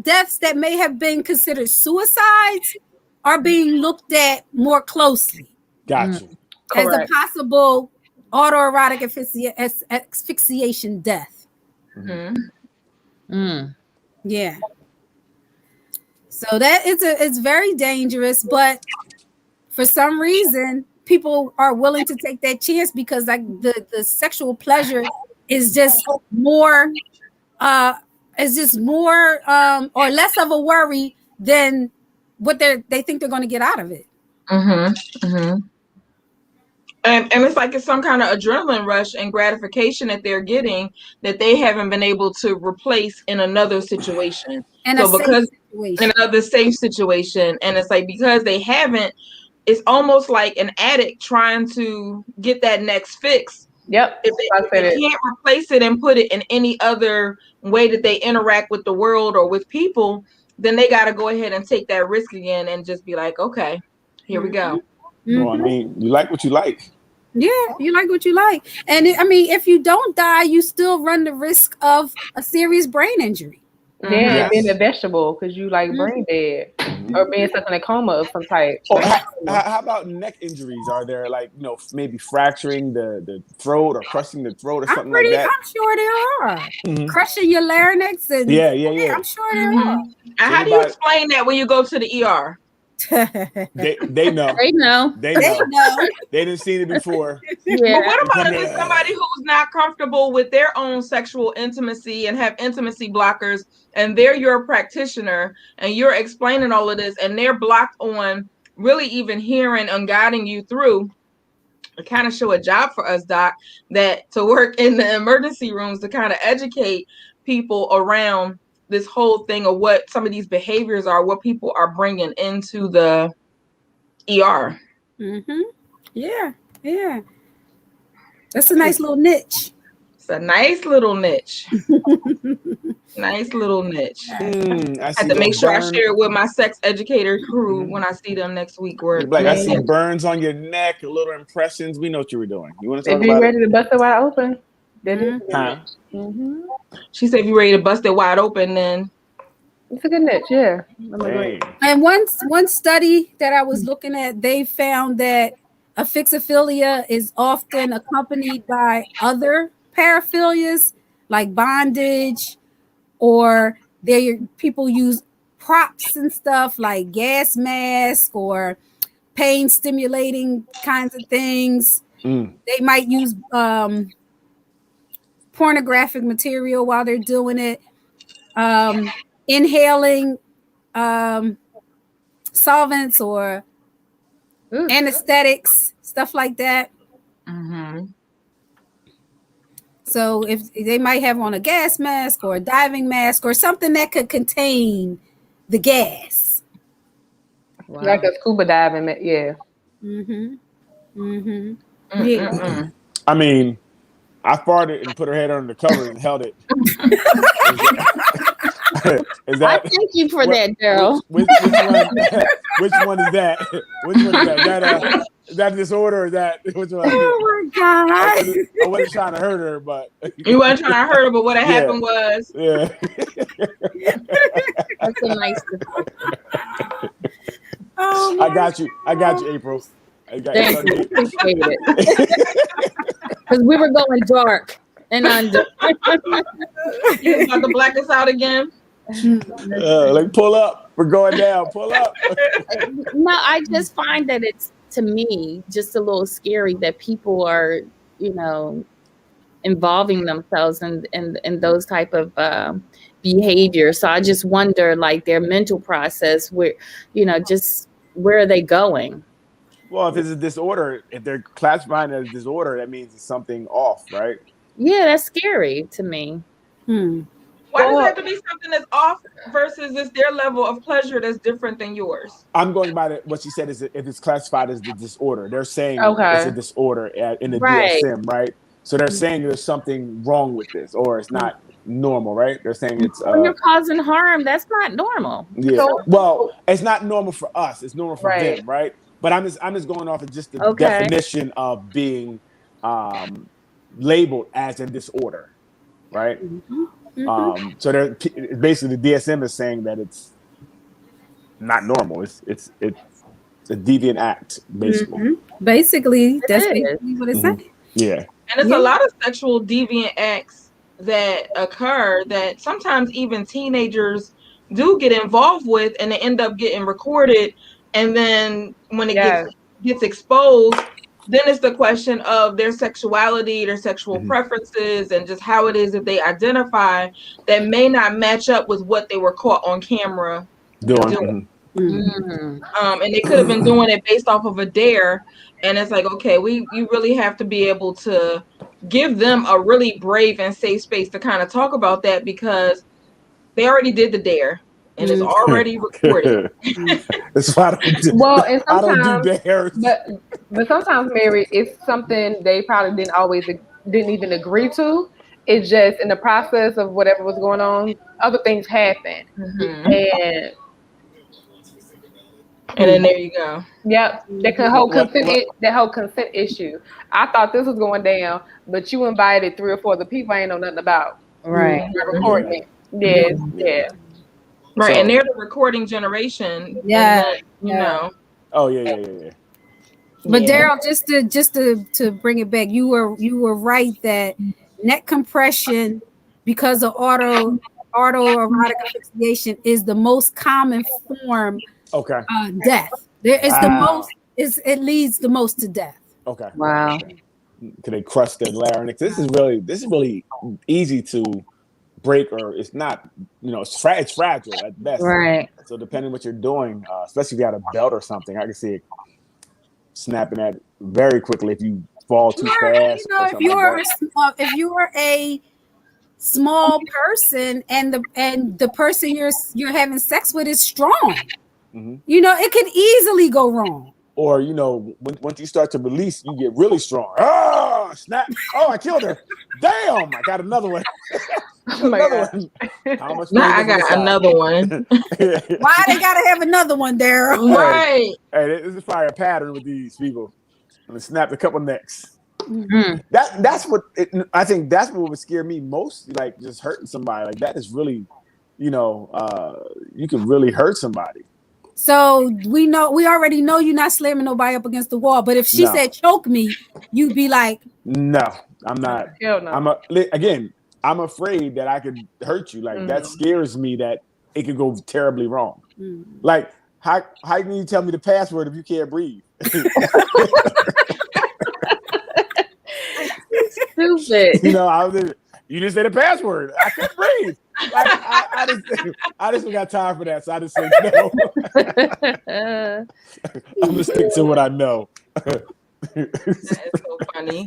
deaths that may have been considered suicides are being looked at more closely. Gotcha. As a possible autoerotic asphyxiation death. Yeah. So that it's very dangerous, but for some reason people are willing to take that chance because like the sexual pleasure is just more or less of a worry than what they think they're going to get out of it. And it's like it's some kind of adrenaline rush and gratification that they're getting that they haven't been able to replace in another situation. And so because situation. in another safe situation, and it's like because they haven't, it's almost like an addict trying to get that next fix. Yep. If they can't replace it and put it in any other way that they interact with the world or with people, then they got to go ahead and take that risk again and just be like, okay, here we go. Well, I mean, you like what you like. Yeah, you like what you like. And I mean, if you don't die, you still run the risk of a serious brain injury. Yeah, being a vegetable because you like brain dead or being stuck in a coma of some type. Or how about neck injuries? Are there like, maybe fracturing the throat or crushing the throat or something like that? I'm sure there are. Crushing your larynx and yeah. I'm sure there are. And how do you explain that when you go to the ER? They know. They know. They know. They didn't see it before. Yeah. But what about if it's somebody who's not comfortable with their own sexual intimacy and have intimacy blockers, and they're your practitioner and you're explaining all of this and they're blocked on really even hearing and guiding you through? It kind of show a job for us, Doc, that to work in the emergency rooms to kind of educate people around this whole thing of what some of these behaviors are, what people are bringing into the ER. Yeah. That's a nice little niche. It's a nice little niche. Nice little niche. I had to make sure I share it with my sex educator crew when I see them next week. I see burns on your neck, little impressions. We know what you were doing. You want to talk about it? If you're ready to bust it wide open. She said if you're ready to bust it wide open, then it's a good niche, yeah. And one study that I was looking at, they found that asphyxiophilia is often accompanied by other paraphilias like bondage, or people use props and stuff like gas mask or pain stimulating kinds of things. They might use pornographic material while they're doing it, inhaling solvents or anesthetics, stuff like that. So if they might have on a gas mask or a diving mask or something that could contain the gas. Wow. Like a scuba diving, yeah. I mean, I farted and put her head under the covers and held it. Is that? I thank you for that, Daryl. Which one is that? Which one is that? Is that disorder? Or is that which one? Oh my God! I wasn't trying to hurt her, but you weren't trying to hurt her. But what happened was, that's a nice. I got you, April. Thank you. Appreciate it. Because we were going dark and under. You about to black us out again? Like pull up. We're going down. Pull up. No, I just find that it's, to me, just a little scary that people are, involving themselves in those type of behavior. So I just wonder, like, their mental process, where, just where are they going? Well, if it's a disorder, if they're classifying it as disorder, that means it's something off, right? Yeah, that's scary to me. Why does it have to be something that's off versus it's their level of pleasure that's different than yours? I'm going by what she said is if it's classified as the disorder. They're saying it's a disorder in the DSM, right? So they're saying there's something wrong with this, or it's not normal, right? They're saying it's when you're causing harm, that's not normal. Yeah. Well, it's not normal for us. It's normal for them, right? But I'm just going off of just the definition of being labeled as a disorder, right? So they're basically the DSM is saying that it's not normal. It's a deviant act, basically. Basically, that's basically what it's saying. Yeah. And it's a lot of sexual deviant acts that occur that sometimes even teenagers do get involved with, and they end up getting recorded. And then when it gets exposed, then it's the question of their sexuality, their sexual preferences, and just how it is that they identify that may not match up with what they were caught on camera doing. And they could have been doing it based off of a dare. And it's like, okay, you really have to be able to give them a really brave and safe space to kind of talk about that, because they already did the dare. and it's already recorded. That's why I don't do, Well, and I don't sometimes, do dares. but sometimes, Mary, it's something they probably didn't even agree to. It's just in the process of whatever was going on, other things happen, and then there you go. yep, that whole consent issue. I thought this was going down, but you invited 3 or 4 other people I ain't know nothing about. Right. You're recording it. Yeah. Right, So- and they're the recording generation. Yeah, and then, you know. Oh yeah. But Yeah. Daryl, just to bring it back, you were right that neck compression because of autoerotic asphyxiation is the most common form Okay. death. There is the Wow. most it leads the most to death. Okay. Wow. Can they crush their larynx? This is really easy to break, or it's not. It's fragile at best. Right. So depending what you're doing, especially if you got a belt or something, I can see it snapping at very quickly if you fall too fast. If you're a small person and the person you're having sex with is strong, it could easily go wrong. Or once you start to release, you get really strong. Ah, snap! Oh, I killed her! Damn! I got another one. Another one. How much? Now I got another one. Why they gotta have another one, Daryl? Right. Hey, this is probably a pattern with these people. I'm gonna snap a couple necks. Mm-hmm. That's what I think. That's what would scare me most. Like just hurting somebody. Like that is really, you can really hurt somebody. So we already know you're not slamming nobody up against the wall. But if she said choke me, you'd be like, no, I'm not. Hell no. I'm afraid that I could hurt you. Like that scares me that it could go terribly wrong. Like how can you tell me the password if you can't breathe? Stupid. You just say the password. I can't breathe. Like, I just don't got time for that. So I just say no. I'm gonna stick to what I know. That is so funny.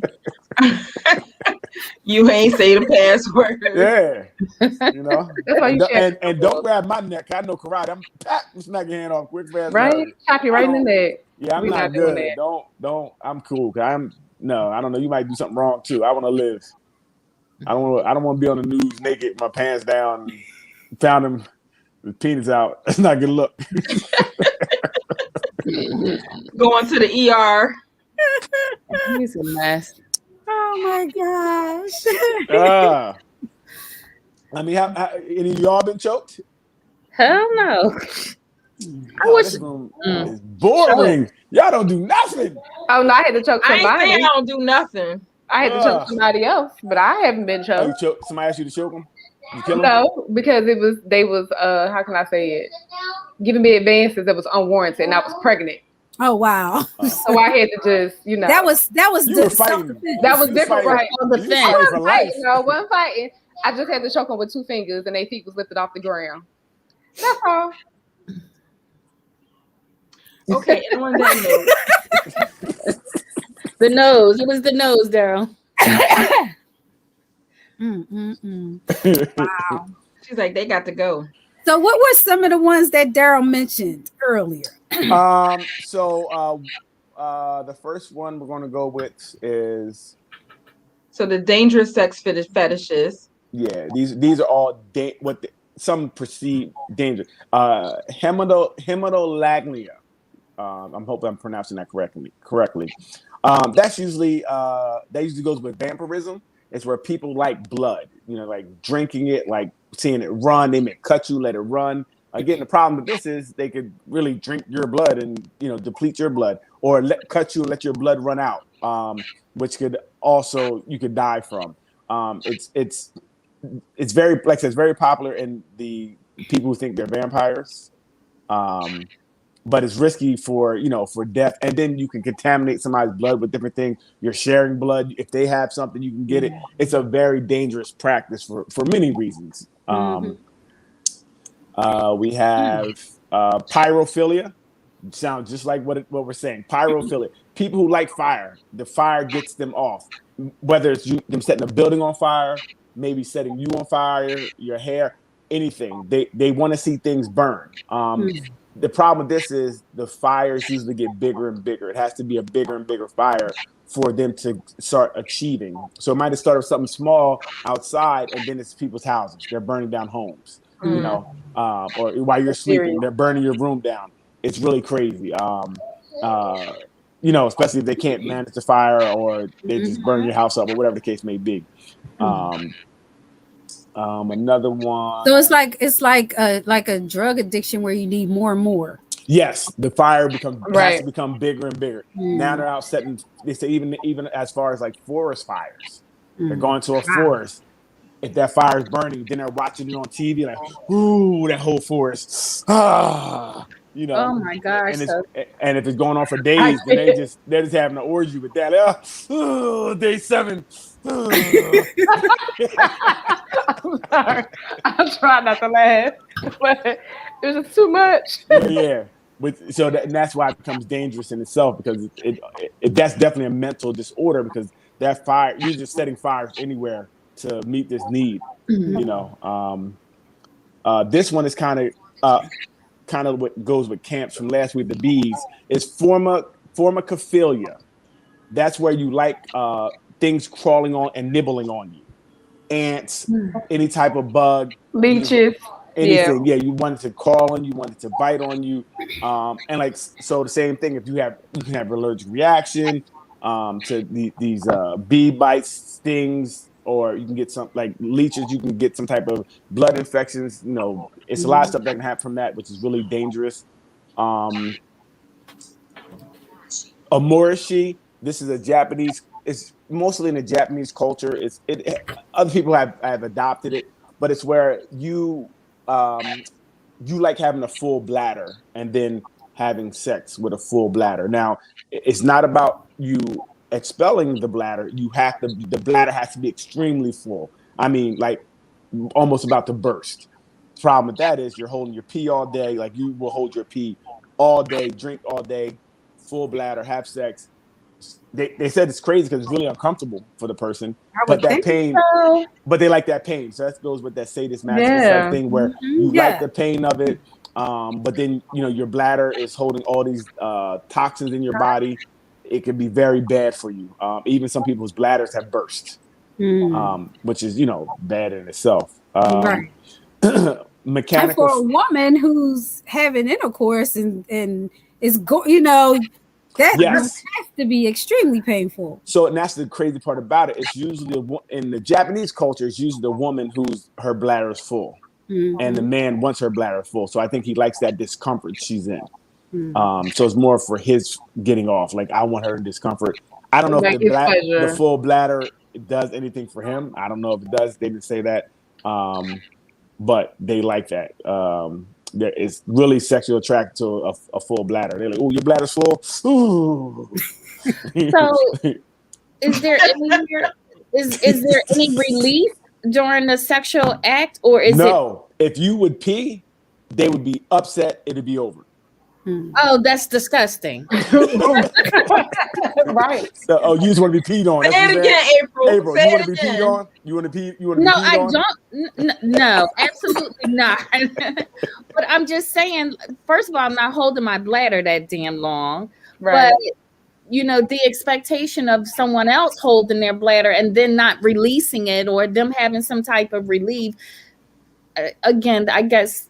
You ain't say the password. Yeah. And don't grab my neck. I know karate. I'm smack your hand off quick, fast. Right? Chop you right in the neck. Yeah, I'm not good. Don't. I'm cool. I don't know. You might do something wrong too. I want to live. I don't want to be on the news naked, with my pants down, and found him with penis out. That's not a good look. Going to the ER. He's a mess. oh my gosh. I mean, any of y'all been choked? Hell no. This room is boring. Y'all don't do nothing. Oh no, I had to choke I somebody. ain't saying I don't do nothing. I had to choke somebody else, but I haven't been choked. Somebody asked you to choke them? You kill them? No, because they was how can I say it? Giving me advances that was unwarranted, and I was pregnant. Oh wow. So I had to just, That was you were fighting. That was different, right? One fighting. I just had to choke them with 2 fingers, and their feet was lifted off the ground. That's all. Okay, and on that note. The nose. It was the nose, Daryl. Wow. She's like, they got to go. So what were some of the ones that Daryl mentioned earlier? The first one we're going to go with is the dangerous sex fetishes. Yeah, these are all some perceived danger. Hematolagnia. I'm hoping I'm pronouncing that correctly. That's usually goes with vampirism. It's where people like blood, like drinking it, like seeing it run. They may cut you, let it run. Again, the problem with this is they could really drink your blood and deplete your blood, or cut you and let your blood run out, which could also you could die from. It's very, like I said, it's very popular in the people who think they're vampires. But it's risky for death, and then you can contaminate somebody's blood with different things. You're sharing blood. If they have something, you can get it. It's a very dangerous practice for many reasons. We have pyrophilia. Sounds just like what we're saying. Pyrophilia. People who like fire. The fire gets them off. Whether it's them setting a building on fire, maybe setting you on fire, your hair. anything. They want to see things burn. The problem with this is the fires usually get bigger and bigger. It has to be a bigger and bigger fire for them to start achieving. So it might have started with something small outside, and then it's people's houses. They're burning down homes, you know, or while you're sleeping, they're burning your room down. It's really crazy. You know, especially if they can't manage the fire or they just burn your house up or whatever the case may be. Another one. So it's like a drug addiction where you need more and more. Yes, the fire has to become bigger and bigger. Now they're out setting. They say even as far as like forest fires, they're going to a forest. If that fire is burning, then they're watching it on TV, like, ooh, that whole forest. You know. Oh my gosh! And if it's going on for days, then they're just having an orgy with that. Day 7. I'm sorry. I'm trying not to laugh, but it was just too much. Yeah. That's why it becomes dangerous in itself, because that's definitely a mental disorder, because that fire, you're just setting fires anywhere to meet this need. You know, this one is kind of what goes with camps from last week. The bees is Formicophilia. That's where you like things crawling on and nibbling on you. Ants, any type of bug, leeches, anything. Yeah, you want it to crawl on you, want it to bite on you, and like so. The same thing. If you can have allergic reaction to these bee bites, stings, or you can get some like leeches. You can get some type of blood infections. You know, it's a lot of stuff that can happen from that, which is really dangerous. Amorishi. This is a Japanese. It's mostly in the Japanese culture. Other people have adopted it, but it's where you like having a full bladder and then having sex with a full bladder. Now, it's not about you expelling the bladder. The bladder has to be extremely full. I mean, like almost about to burst. The problem with that is you're holding your pee all day. Like you will hold your pee all day, drink all day, full bladder, have sex. They said it's crazy because it's really uncomfortable for the person, but that pain, but they like that pain. So that goes with that sadist masochist thing where you like the pain of it, but then your bladder is holding all these toxins in your body. It can be very bad for you. Even some people's bladders have burst, which is bad in itself. Mechanical. And for a woman who's having intercourse and is that has to be extremely painful. So, and that's the crazy part about it. It's usually in the Japanese culture, it's usually the woman who's her bladder is full, and the man wants her bladder full. So I think he likes that discomfort she's in. So it's more for his getting off. Like, I want her in discomfort. I don't know if the full bladder does anything for him. I don't know if it does. They didn't say that, but they like that. It's really sexually attracted to a full bladder. They're like, "Oh, your bladder's full." Ooh. So, is there any relief during the sexual act, or is no? If you would pee, they would be upset. It'd be over. Oh, that's disgusting. Right. So, you just want to be peed on. Say it again, April. April, you want to be peed on? You want to pee? You want to be peed on? Don't. No, absolutely not. But I'm just saying. First of all, I'm not holding my bladder that damn long. Right. But the expectation of someone else holding their bladder and then not releasing it, or them having some type of relief. Again, I guess.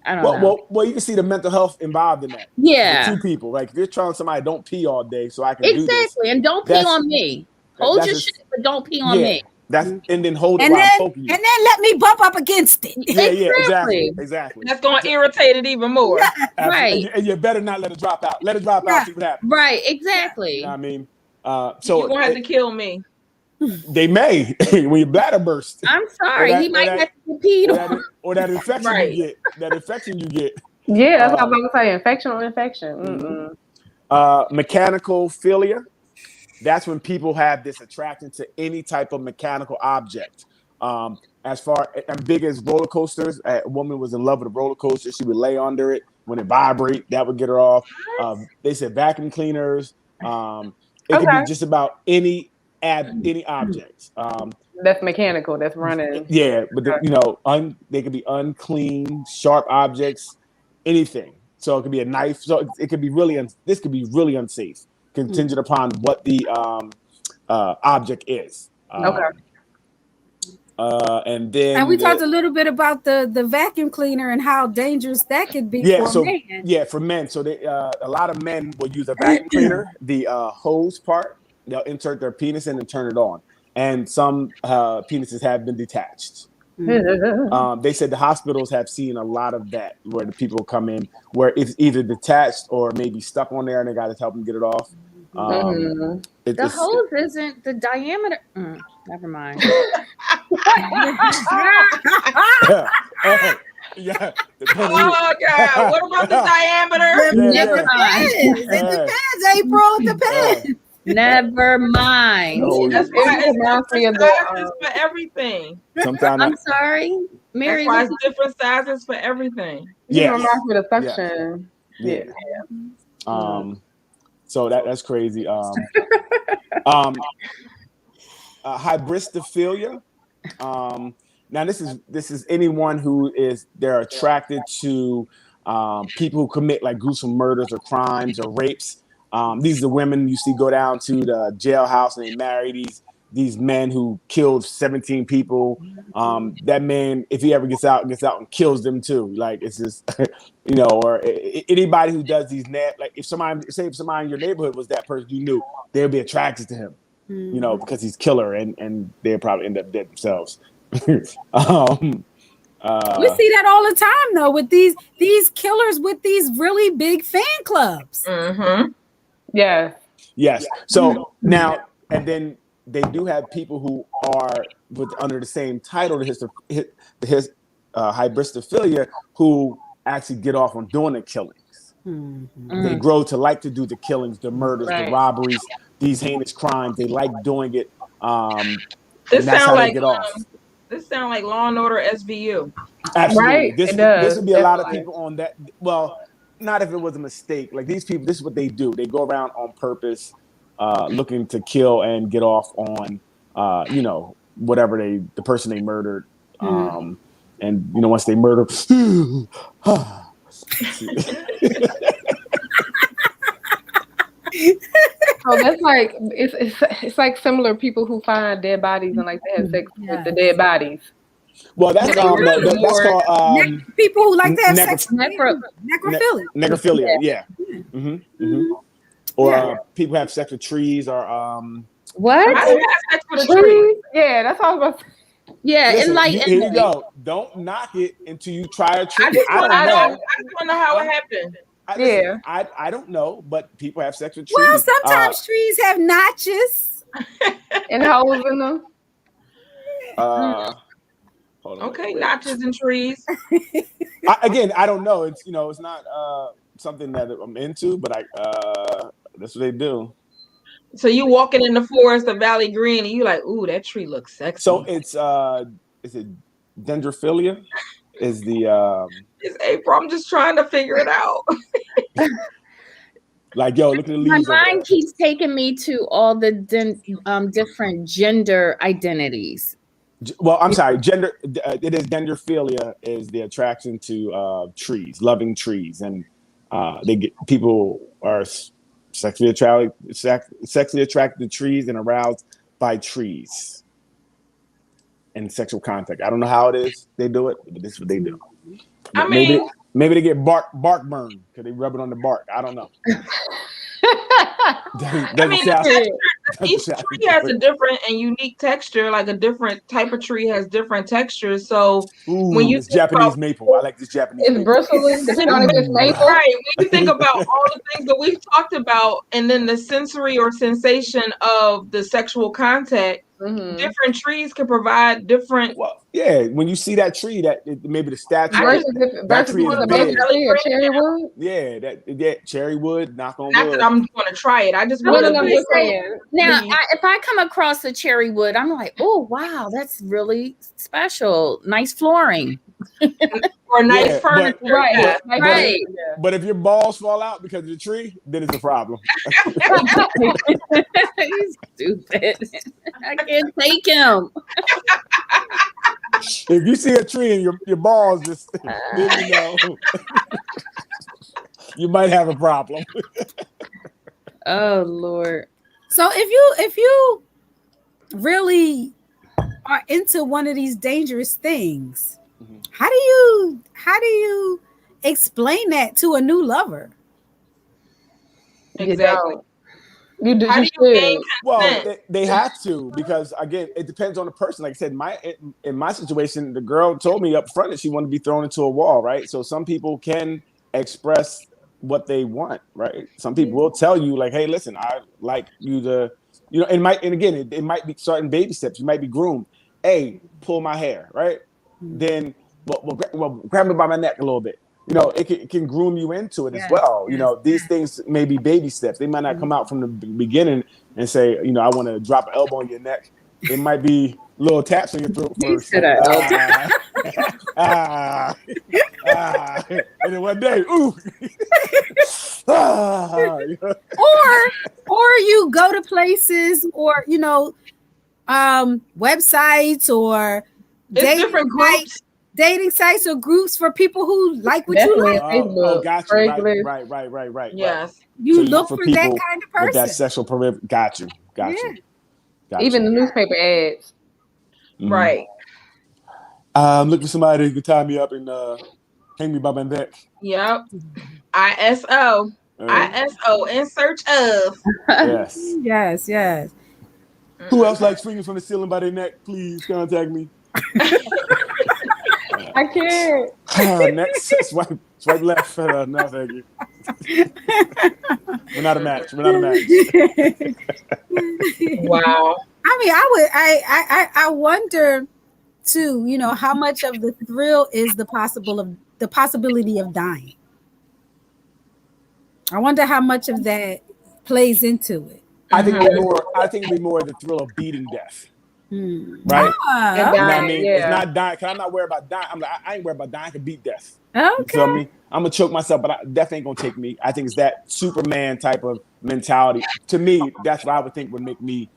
I don't know. Well, you can see the mental health involved in that. Yeah. The two people. Like, if you're telling somebody don't pee all day so I can do this. Exactly. And don't pee on me. Hold your shit, but don't pee on me. And then hold it while I'm poking you. And then let me bump up against it. Yeah, exactly. That's going to irritate it even more. Right. And you better not let it drop out. Let it drop out, see what happens. Right, exactly. You know what I mean? So you're going to have to kill me. They may when your bladder bursts. I'm sorry, he might have to pee on. Or that infection you get. That infection you get. Yeah, that's what I was going to say. Infection on infection. Mechanical philia. That's when people have this attraction to any type of mechanical object. As big as roller coasters, a woman was in love with a roller coaster. She would lay under it. When it vibrate, that would get her off. They said vacuum cleaners. It could be just about any objects. That's mechanical. That's running. Yeah, but they could be unclean, sharp objects, anything. So it could be a knife. So it could be this could be really unsafe, contingent upon what the object is. Okay. And we talked a little bit about the vacuum cleaner and how dangerous that could be for men. Yeah, for men. So they a lot of men will use a vacuum cleaner, the hose part. They'll insert their penis in and turn it on. And some penises have been detached. They said the hospitals have seen a lot of that, where the people come in where it's either detached or maybe stuck on there, and they got to help them get it off. The hose isn't the diameter. Never mind. Yeah. Oh God! What about the diameter? Never mind. It depends, April. It depends. Never mind. No, That's why it's different sizes for everything. Sometimes I'm sorry, Mary. That's why it's different sizes for everything. Yeah. For the suction. Yeah. So that's crazy. Hybristophilia. Now this is anyone who they're attracted to people who commit like gruesome murders or crimes or rapes. These are the women you see go down to the jailhouse and they marry these men who killed 17 people. That man, if he ever gets out and kills them too. Like it's just, or anybody who does these like if somebody in your neighborhood was that person you knew, they'd be attracted to him, because he's killer and they'll probably end up dead themselves. We see that all the time though with these killers with these really big fan clubs. Mm-hmm. Yes. So now, and then they do have people who are under the same title, his Hybristophilia, who actually get off on doing the killings. They grow to like to do the killings, the murders, the robberies, these heinous crimes. They like doing it. This sounds like this sounds like Law and Order SVU. Absolutely. Right? This would be a lot of people on that. Well, not if it was a mistake. Like these people, this is what they do. They go around on purpose, looking to kill and get off on, whatever the person they murdered. And once they murder, So that's like it's like similar people who find dead bodies and like they have sex with the dead bodies. Well, that's called people who like to have sex with necrophilia. Necrophilia, yeah. Or people have sex with trees, or what? I have sex with a tree. Yeah, that's all I was about to say. Yeah, listen, and like here you go. Don't knock it until you try a tree. I just want to know how it happened. I don't know, but people have sex with trees. Well, sometimes trees have notches and holes in them. Hold on. Okay, notches and trees. I don't know. It's it's not something that I'm into, but that's what they do. So you walking in the forest of Valley Green, and you like, ooh, that tree looks sexy. So it's is it Dendrophilia? Is the It's April. I'm just trying to figure it out. Like, yo, look at the leaves. My mind keeps taking me to all the different gender identities. Well, I'm sorry. Gender. It is Dendrophilia. Is the attraction to trees, loving trees, and people are sexually attracted to trees and aroused by trees and sexual contact. I don't know how it is they do it, but this is what they do. Maybe they get bark burned because they rub it on the bark. I don't know. Each tree has a different and unique texture. Like a different type of tree has different textures. So when you Japanese maple, I like this Japanese. It's bristly, depending on if it's maple. Right. When you think about all the things that we've talked about, and then the sensory or sensation of the sexual contact, different trees can provide different. Well, yeah. When you see that tree, maybe the statue. That tree is big. Or cherry wood. Yeah, cherry wood. Knock on wood. Not that I'm going to try it. I just want to say. Now, if I come across a cherry wood, I'm like, oh wow, that's really special. Nice flooring. Or nice furniture. Right. But if your balls fall out because of the tree, then it's a problem. He's stupid. I can't take him. If you see a tree and your balls just, then you know, you might have a problem. Oh Lord. So if you really are into one of these dangerous things, how do you explain that to a new lover? Exactly. You do. How do you gain Well, consent? they have to, because again, it depends on the person. Like I said, in my situation, the girl told me up front that she wanted to be thrown into a wall, right? So some people can express what they want, right? Some people will tell you, like, hey, listen, I like you to, you know, and again, it might be starting baby steps. You might be groomed. Hey, pull my hair, right? Then well, grab me by my neck a little bit. You know, it can groom you into it as well. You know, these things may be baby steps. They might not come out from the beginning and say, you know, I want to drop an elbow on your neck. It might be little taps on your throat first. And then one day, ooh. Or you go to places, or you know, websites or dating sites or groups for people who like what you like. Oh, got you. Right. Yes. You look for that kind of person. With that sexual pervert. Got you. Even the newspaper ads. Right. I'm looking for somebody who can tie me up and hang me by my neck. Yep. ISO. ISO, in search of. Yes. Who else likes swinging from the ceiling by their neck? Please contact me. I can't. Next, swipe left. No, thank you. We're not a match. Wow. I mean, I wonder too, you know, how much of the thrill is the possibility of dying. I wonder how much of that plays into it. I think it'd be more the thrill of beating death. Right? And you know what I dying, mean? It's not dying, because I'm not worried about dying. I ain't worried about dying. I can beat death. Okay. You feel me? I'm gonna choke myself, but death ain't gonna take me. I think it's that Superman type of mentality. To me, that's what I would think would make me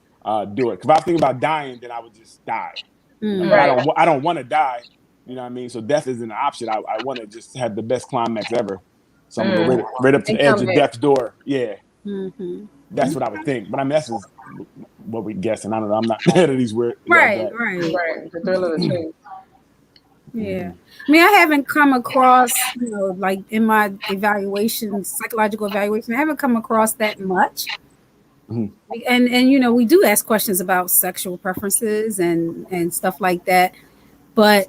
do it. Because if I think about dying, then I would just die. I don't want to die. You know what I mean? So death isn't an option. I want to just have the best climax ever. So I'm gonna go right up to the edge of death's door. Yeah. That's what I would think. But I mean, that's just what we guessing. I don't know. I'm not mad at these words. Right. The thrill of the chase. Yeah. I mean, I haven't come across, you know, like in my psychological evaluation, I haven't come across that much. And you know, we do ask questions about sexual preferences and stuff like that, but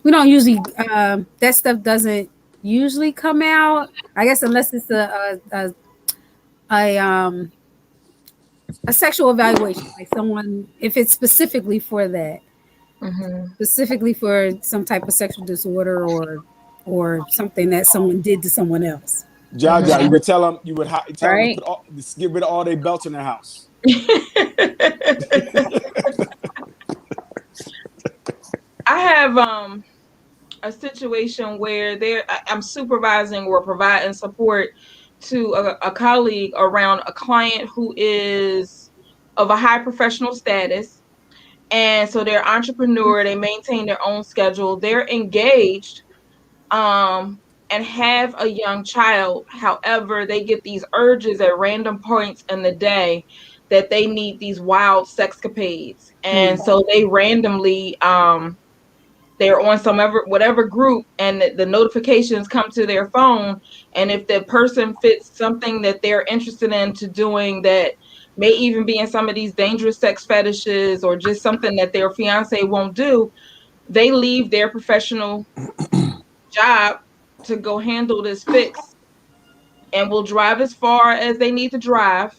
we don't usually that stuff doesn't usually come out, I guess, unless it's a sexual evaluation, like someone, if it's specifically for that, specifically for some type of sexual disorder or something that someone did to someone else. Jaja, you would tell them them to get rid of all their belts in their house. I have a situation where I'm supervising or providing support to a colleague around a client who is of a high professional status. And so they're entrepreneur, they maintain their own schedule, they're engaged, and have a young child. However, they get these urges at random points in the day that they need these wild sexcapades. And so they randomly, they're on whatever group, and the notifications come to their phone. And if the person fits something that they're interested in to doing, that may even be in some of these dangerous sex fetishes or just something that their fiance won't do, they leave their professional job to go handle this fix, and will drive as far as they need to drive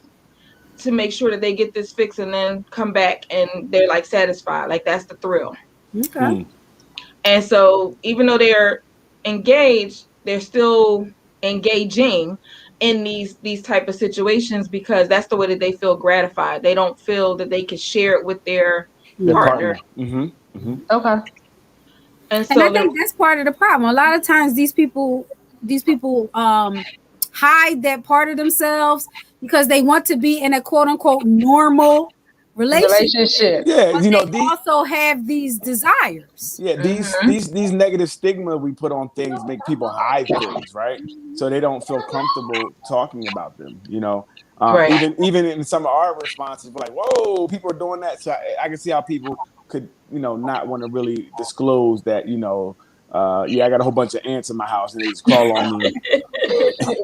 to make sure that they get this fix, and then come back and they're like satisfied. Like, that's the thrill. Okay. And so even though they're engaged, they're still engaging in these type of situations, because that's the way that they feel gratified. They don't feel that they can share it with their partner. Okay. And I think that's part of the problem. A lot of times these people hide that part of themselves because they want to be in a quote unquote normal relationship. Yeah, But you know, they also have these desires. yeah, these negative stigma we put on things make people hide things, right? So they don't feel comfortable talking about them. You know, Right. even in some of our responses, we're like, "Whoa, people are doing that." So I can see how people could, you know, not want to really disclose that. You know, yeah, I got a whole bunch of ants in my house and they just crawl on me,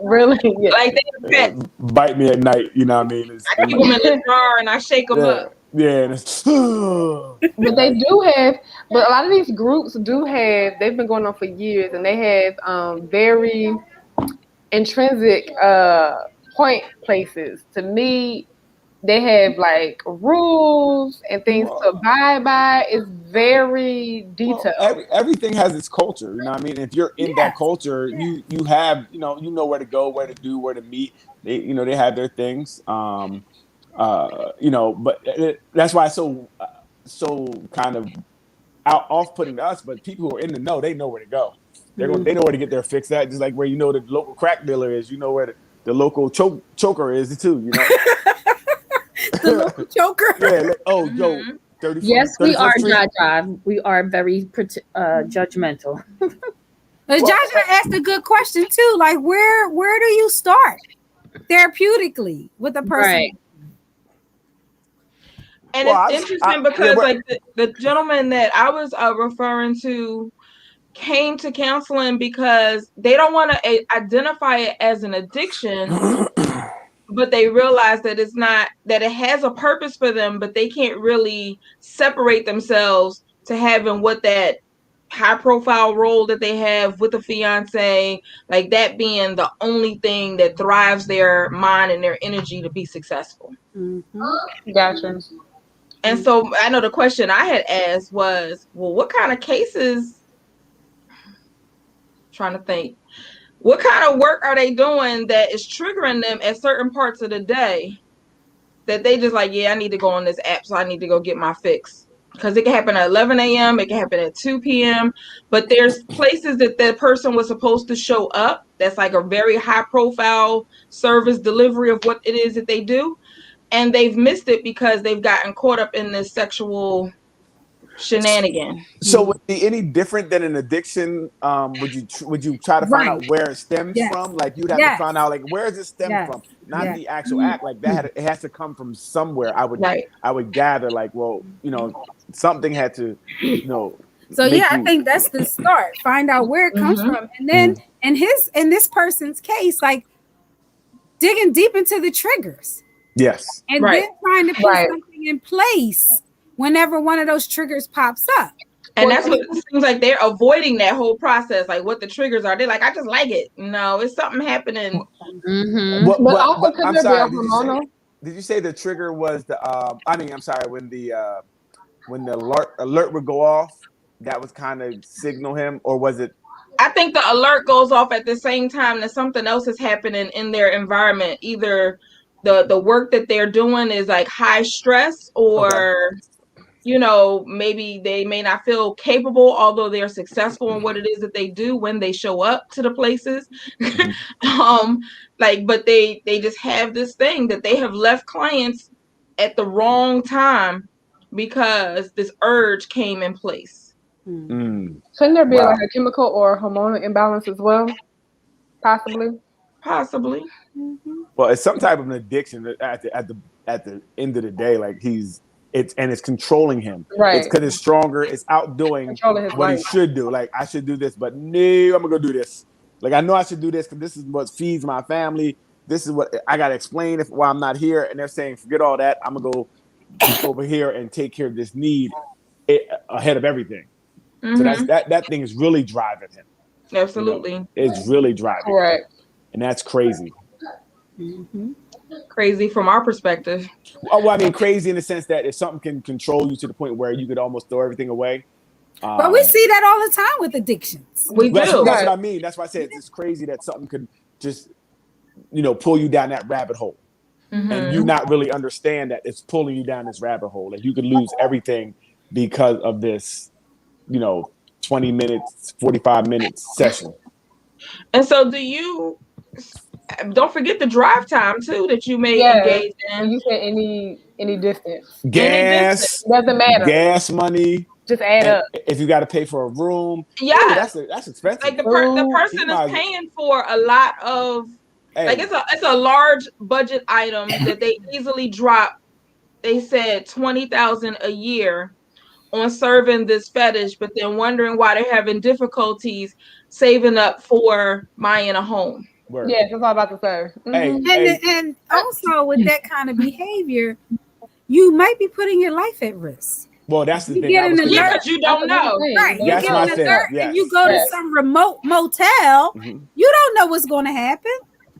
Really? Yeah. Like they bite me at night. You know what I mean? I keep them in the jar and I shake them yeah, up. yeah, and it's, But they do have, but a lot of these groups do have, they've been going on for years and they have very intrinsic point places. To me, they have like rules and things to abide by. It's very detailed. Well, everything has its culture, you know what I mean? If you're in that culture, you have, you know where to go, where to do, where to meet. They, you know, they have their things. You know, but that's why it's so kind of off-putting to us, but people who are in the know, they know where to go. They know where to get their fix at, just like where you know the local crack dealer is, you know where the local choker is too, you know. The local choker. Yeah, like, oh, yo, 30, Yes, we are, Street. Jaja. We are very judgmental. Jaja asked a good question too. Like, where do you start therapeutically with a person? Right. And it's interesting because like the gentleman that I was referring to came to counseling because they don't want to identify it as an addiction, but they realize that it's not, that it has a purpose for them, but they can't really separate themselves to having what that high profile role that they have with a fiance, like that being the only thing that thrives their mind and their energy to be successful. Gotcha. And so I know the question I had asked was, well, what kind of cases, trying to think, what kind of work are they doing that is triggering them at certain parts of the day that they just like, yeah, I need to go on this app, so I need to go get my fix. Because it can happen at 11 a.m., it can happen at 2 p.m., but there's places that that person was supposed to show up that's like a very high profile service delivery of what it is that they do. And they've missed it because they've gotten caught up in this sexual shenanigan. So would it be any different than an addiction? Would you try to find out where it stems from? Like you'd have to find out like where does it stem from? Not the actual act like that. It has to come from somewhere. I would gather like, well, you know, something had to, you know. So I think that's the start. Find out where it comes from, and then in this person's case, like digging deep into the triggers. Yes. And then trying to put something in place whenever one of those triggers pops up. And that's what it seems like they're avoiding that whole process, like what the triggers are. They're like, I just like it. No, it's something happening. But also could there be a hormonal? Did you say the trigger was the I'm sorry, when the alert would go off, that was kind of signal him, or was it? I think the alert goes off at the same time that something else is happening in their environment. Either the work that they're doing is like high stress, or you know, maybe they may not feel capable, although they're successful in what it is that they do when they show up to the places. But they just have this thing that they have left clients at the wrong time because this urge came in place. Couldn't there be like a chemical or hormonal imbalance as well? Possibly. Well, it's some type of an addiction at the end of the day. Like it's controlling him. Right. It's because it's stronger. It's outdoing what he should do. Like I should do this, but no, I'm gonna go do this. Like I know I should do this because this is what feeds my family. This is what I gotta explain why I'm not here. And they're saying, forget all that. I'm gonna go over here and take care of this need ahead of everything. So that thing is really driving him. Absolutely. You know, it's really driving. Correct. And that's crazy. Crazy from our perspective. Well, I mean, crazy in the sense that if something can control you to the point where you could almost throw everything away. But we see that all the time with addictions. We do. That's what I mean. That's why I said it's crazy that something could just, you know, pull you down that rabbit hole. And you not really understand that it's pulling you down this rabbit hole. Like you could lose everything because of this, you know, 20 minutes, 45 minutes session. And so do you Don't forget the drive time too that you may Yeah. engage And in. you said any distance. Gas, Doesn't matter. gas money. Just add up. If you got to pay for a room, Yeah, that's expensive. like the Ooh, person is paying for a lot of like Hey, it's a large budget item that they easily drop. They said 20,000 a year on serving this fetish, but then wondering why they're having difficulties saving up for buying a home. word. yes, that's all I'm about to say. Hey, And also with that kind of behavior, you might be putting your life at risk. well, that's the You thing. get I was in the thinking Yeah, about. because you don't know. Right. You That's get my in the thing, dirt yes. and you go to some remote motel. Mhm. You don't know what's going to happen.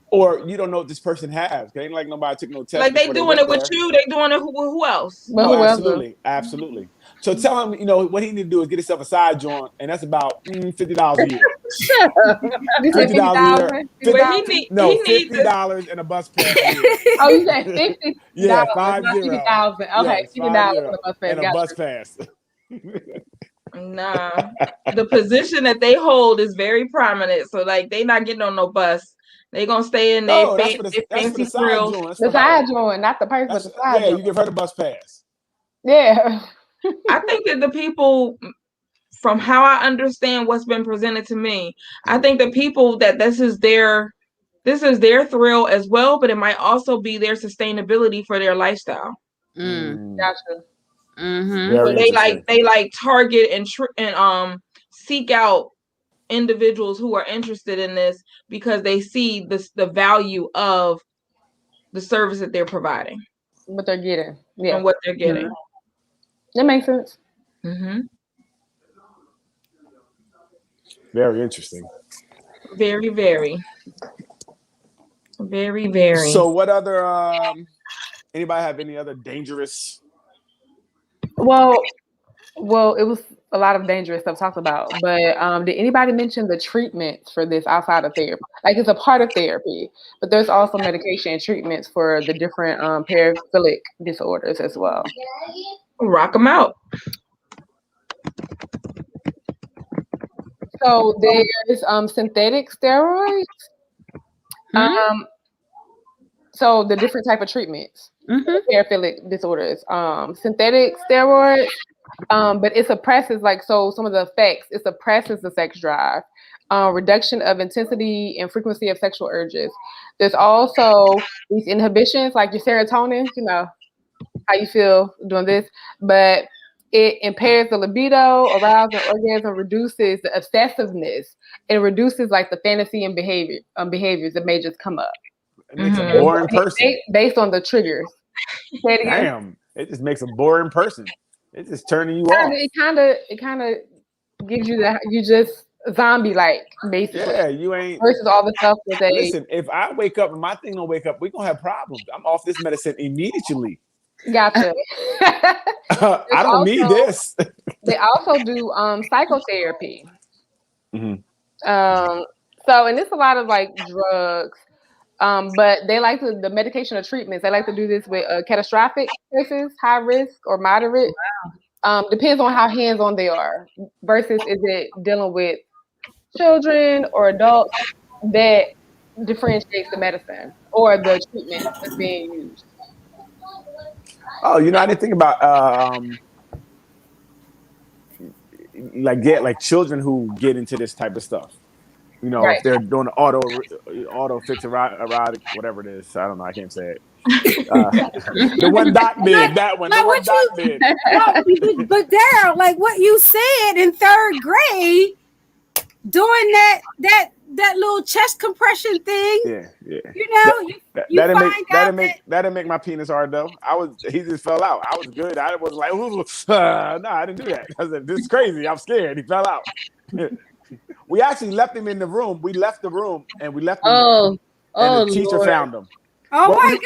Or you don't know what this person has. Ain't like nobody took no test. Like they before doing went it with there. you, they doing it with who else? Well, Oh, whoever. absolutely, absolutely. So tell him, what he need to do is get himself a side joint, and that's about $50 a year. You said $50 $50,000? Well, he needs $50 and a bus pass a year. Oh, you said $50? Yeah, not 50. 50,000. Okay, Yes, $50 50. for the bus pass. And a bus pass. Nah, the position that they hold is very prominent. So like they not getting on no bus. They gonna stay in there. No, that's for the side grill. joint. That's The for her. side joint, not the person, but the side Yeah, joint. you give her the bus pass. Yeah. I think that the people, from how I understand what's been presented to me, I think the people that this is their thrill as well, but it might also be their sustainability for their lifestyle. Gotcha. Very So interesting. they like target and seek out individuals who are interested in this because they see the value of the service that they're providing. What they're getting. Yeah. And what they're getting. That makes sense. Very interesting. Very, very. Very, very. So what other anybody have any other dangerous? Well, it was a lot of dangerous stuff talked about, but did anybody mention the treatments for this outside of therapy? Like it's a part of therapy, but there's also medication and treatments for the different paraphilic disorders as well. Rock them out. So there's synthetic steroids. So the different type of treatments, paraphilic disorders, synthetic steroids, but it suppresses some of the effects. It suppresses the sex drive, reduction of intensity and frequency of sexual urges. There's also these inhibitions, like your serotonin. You know how you feel doing this, but it impairs the libido, arousal, orgasm, reduces the obsessiveness, and reduces like the fantasy and behaviors that may just come up. It makes a boring person. Based on the triggers. Say it again. Damn, it just makes a boring person. It's just turning you off. It kind of gives you that you just zombie like basically. Yeah, you ain't versus all the stuff that they listen. If I wake up and my thing don't wake up, we gonna have problems. I'm off this medicine immediately. Gotcha. I don't need this. They also do psychotherapy. So and it's a lot of like drugs. But they like the medication or treatments. They like to do this with catastrophic cases, high risk or moderate. Depends on how hands-on they are. Versus is it dealing with children or adults that differentiates the medicine or the treatment that's being used. Oh, I didn't think about like children who get into this type of stuff. Right. If they're doing auto fix erotic, whatever it is. I don't know. I can't say it. The one Doc did, that one. The one Doc did. But Daryl, like what you said in third grade, doing that little chest compression thing. Yeah. That didn't make my penis hard though. He just fell out. I was good. I was like, no, I didn't do that. I said, this is crazy. I'm scared. He fell out. We actually left him in the room. We left the room and we left him there. And the teacher found him. Oh my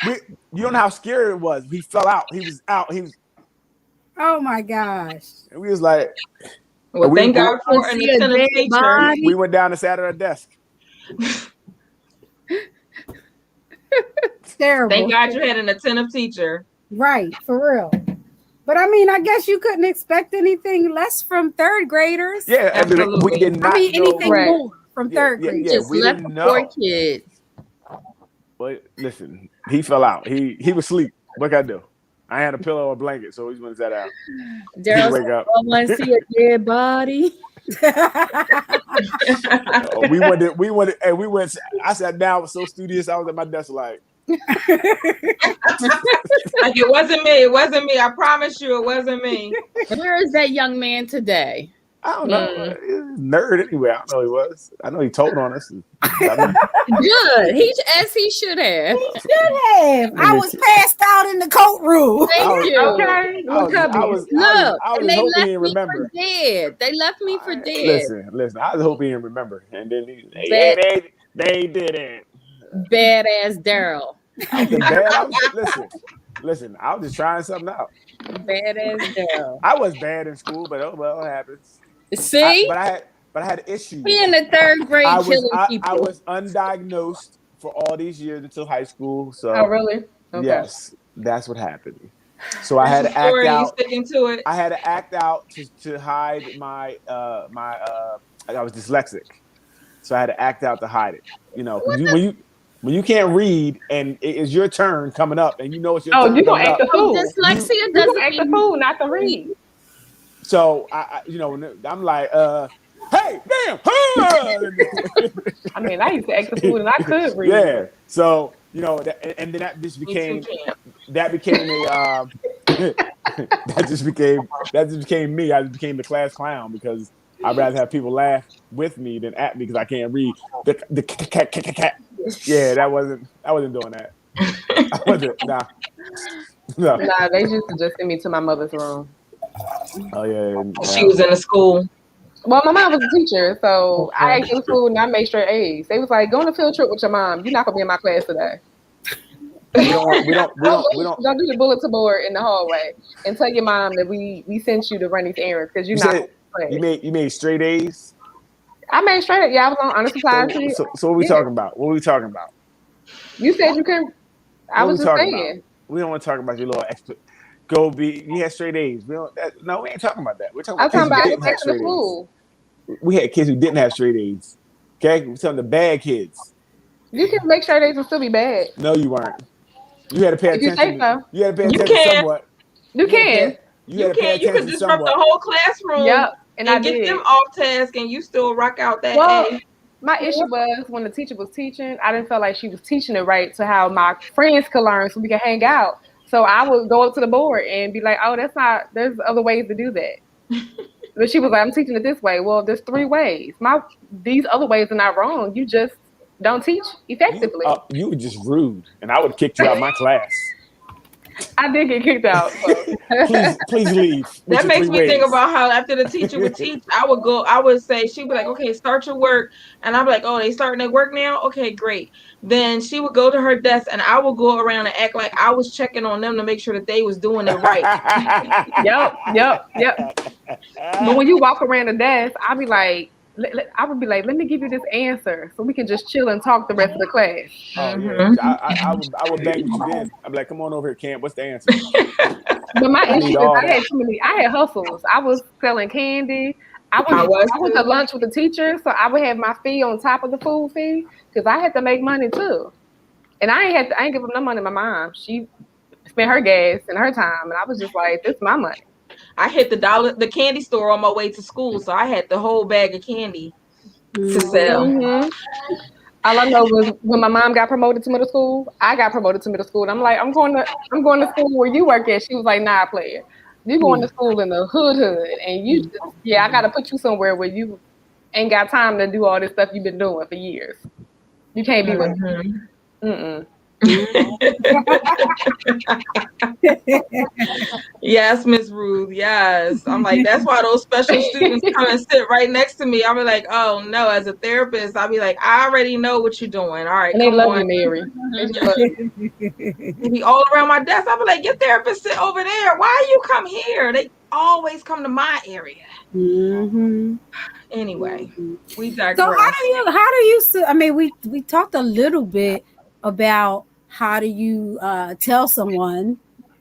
God. You don't know how scary it was. He fell out. He was out. Oh my gosh. And we was like, well, thank God for an attentive teacher. We went down and sat at our desk. Terrible. Thank God you had an attentive teacher. Right, for real. But I mean, I guess you couldn't expect anything less from third graders. Yeah, absolutely. We did not know. Anything more from third graders. Yeah, we didn't know. Kids. But listen, he fell out. He was asleep. What can I do? I had a pillow or a blanket, so he's gonna set out. Daryl wake said, up. I want to see a dead body. We went. I sat down. I was so studious. I was at my desk like. Like it wasn't me. It wasn't me. I promise you, it wasn't me. Where is that young man today? I don't know. Nerd anyway. I don't know who he was. I know he told on us. Good. As he should have. I was passed out in the coat room. Thank you. Okay. I was they hoping left he didn't me remember. for dead. They left me for dead. Listen. I was hoping he didn't remember. And then they didn't. Badass Daryl. Listen. I was just trying something out. Badass Daryl. I was bad in school, but oh well, it happens. See? But I had issues. He in the third grade killing people. I was undiagnosed for all these years until high school. So oh really? Okay. Yes, that's what happened. So I had to act out. Sticking to it. I had to act out to hide my I was dyslexic, so I had to act out to hide it. You know, when you can't read and it's your turn coming up, and you know it's your turn. Oh, you gonna act the fool? Dyslexia doesn't act the fool, not the read. So I'm like, hey, damn! I mean, I used to act the fool and I could read. Yeah. So and then that just became a that just became me. I just became the class clown because I'd rather have people laugh with me than at me because I can't read. The cat. Yeah, I wasn't doing that. I wasn't. Nah. No. Nah, they used to just send me to my mother's room. Oh yeah. She was in the school. Well, my mom was a teacher, so I acted in school and I made straight A's. They was like, go on a field trip with your mom. You're not gonna be in my class today. We don't do the bulletin board in the hallway and tell your mom that we sent you to run these errands because you're not. You made straight A's. I made straight A's. Yeah, I was on honor society. So what are we talking about? What are we talking about? You said you couldn't. I was just saying. We don't want to talk about your little expert. You had straight A's. We ain't talking about that. We're talking about kids who didn't have straight A's. We had kids who didn't have straight A's. Okay, we're talking the bad kids. You can make straight A's and still be bad. No, you weren't. You had to pay attention. You had to pay attention somewhat. You can. You can disrupt the whole classroom. Yep, and get them off task, and you still rock out that A. My issue was when the teacher was teaching, I didn't feel like she was teaching it right to how my friends could learn so we could hang out. So I would go up to the board and be like, oh, there's other ways to do that. But she was like, I'm teaching it this way. Well, there's 3 ways. These other ways are not wrong. You just don't teach effectively. You were just rude, and I would have kicked you out of my class. I did get kicked out. So. please leave. That makes me think about how after the teacher would teach, I would say, she'd be like, okay, start your work. And I'm like, oh, they starting their work now? Okay, great. Then she would go to her desk and I would go around and act like I was checking on them to make sure that they was doing it right. Yep. But when you walk around the desk, I would be like, let me give you this answer so we can just chill and talk the rest of the class. Oh, yeah. I would bang you then. I'd be like, come on over here, Camp. What's the answer? But my issue is I had hustles. I was selling candy. I went to lunch with the teacher, so I would have my fee on top of the food fee because I had to make money too. And I ain't give up no money to my mom. She spent her gas and her time, and I was just like, this is my money. I hit the candy store on my way to school, so I had the whole bag of candy to sell. Mm-hmm. All I know was when my mom got promoted to middle school, I got promoted to middle school. And I'm like, I'm going to school where you work at. She was like, nah, player. You going to school in the hood, and you just, I got to put you somewhere where you ain't got time to do all this stuff you've been doing for years. You can't be with me. Mm-mm. Yes, Miss Ruth. Yes, I'm like, that's why those special students come and sit right next to me. I'll be like, oh no, as a therapist, I'll be like, I already know what you're doing. All right, and they love you, Mary. Be all around my desk. I'll be like, your therapist sit over there. Why you come here? They always come to my area. Mm-hmm. Anyway, we digress. So how do you? I mean, we talked a little bit about how do you tell someone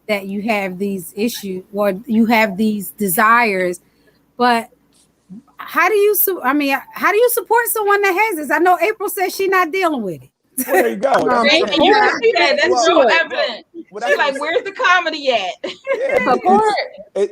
that you have these issues or you have these desires, but how do you support someone that has this? I know April says she's not dealing with it. Well, there you go. Thank you. You can see that. That's so evident. Well, She's like, where's the comedy at? Yeah, support.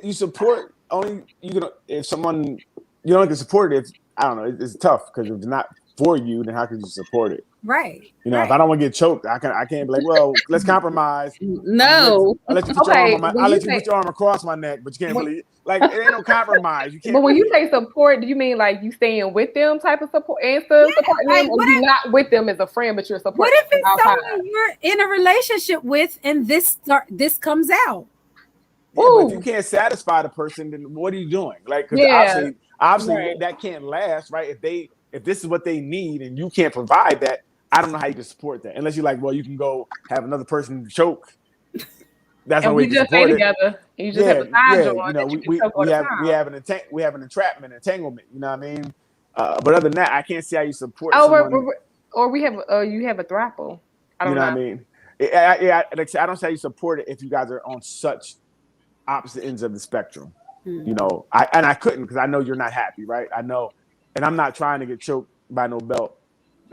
You support only you can if someone you only can support it if I don't know. It's tough because if it's not for you, then how could you support it? Right. You know, if I don't want to get choked, I can't be like, well, let's compromise. No. I'll let you put your arm on my, I'll let you put your arm across my neck, but you can't really like it ain't no compromise. You can't. But when you say support, do you mean like you staying with them type of support and still supporting them, or you not with them as a friend, but you're supporting? What if it's someone you're in a relationship with and this comes out? Yeah, but if you can't satisfy the person, then what are you doing? Like, because obviously that can't last, right? If this is what they need and you can't provide that, I don't know how you can support that. Unless you're like, well, you can go have another person choke. That's no way to support it. Together. You just have a side joint. You know, we have an entrapment, entanglement. You know what I mean? But other than that, I can't see how you support. Or we have you have a throuple. I don't know. What I mean? I don't say how you support it if you guys are on such opposite ends of the spectrum. You know, I couldn't because I know you're not happy, right? I know, and I'm not trying to get choked by no belt.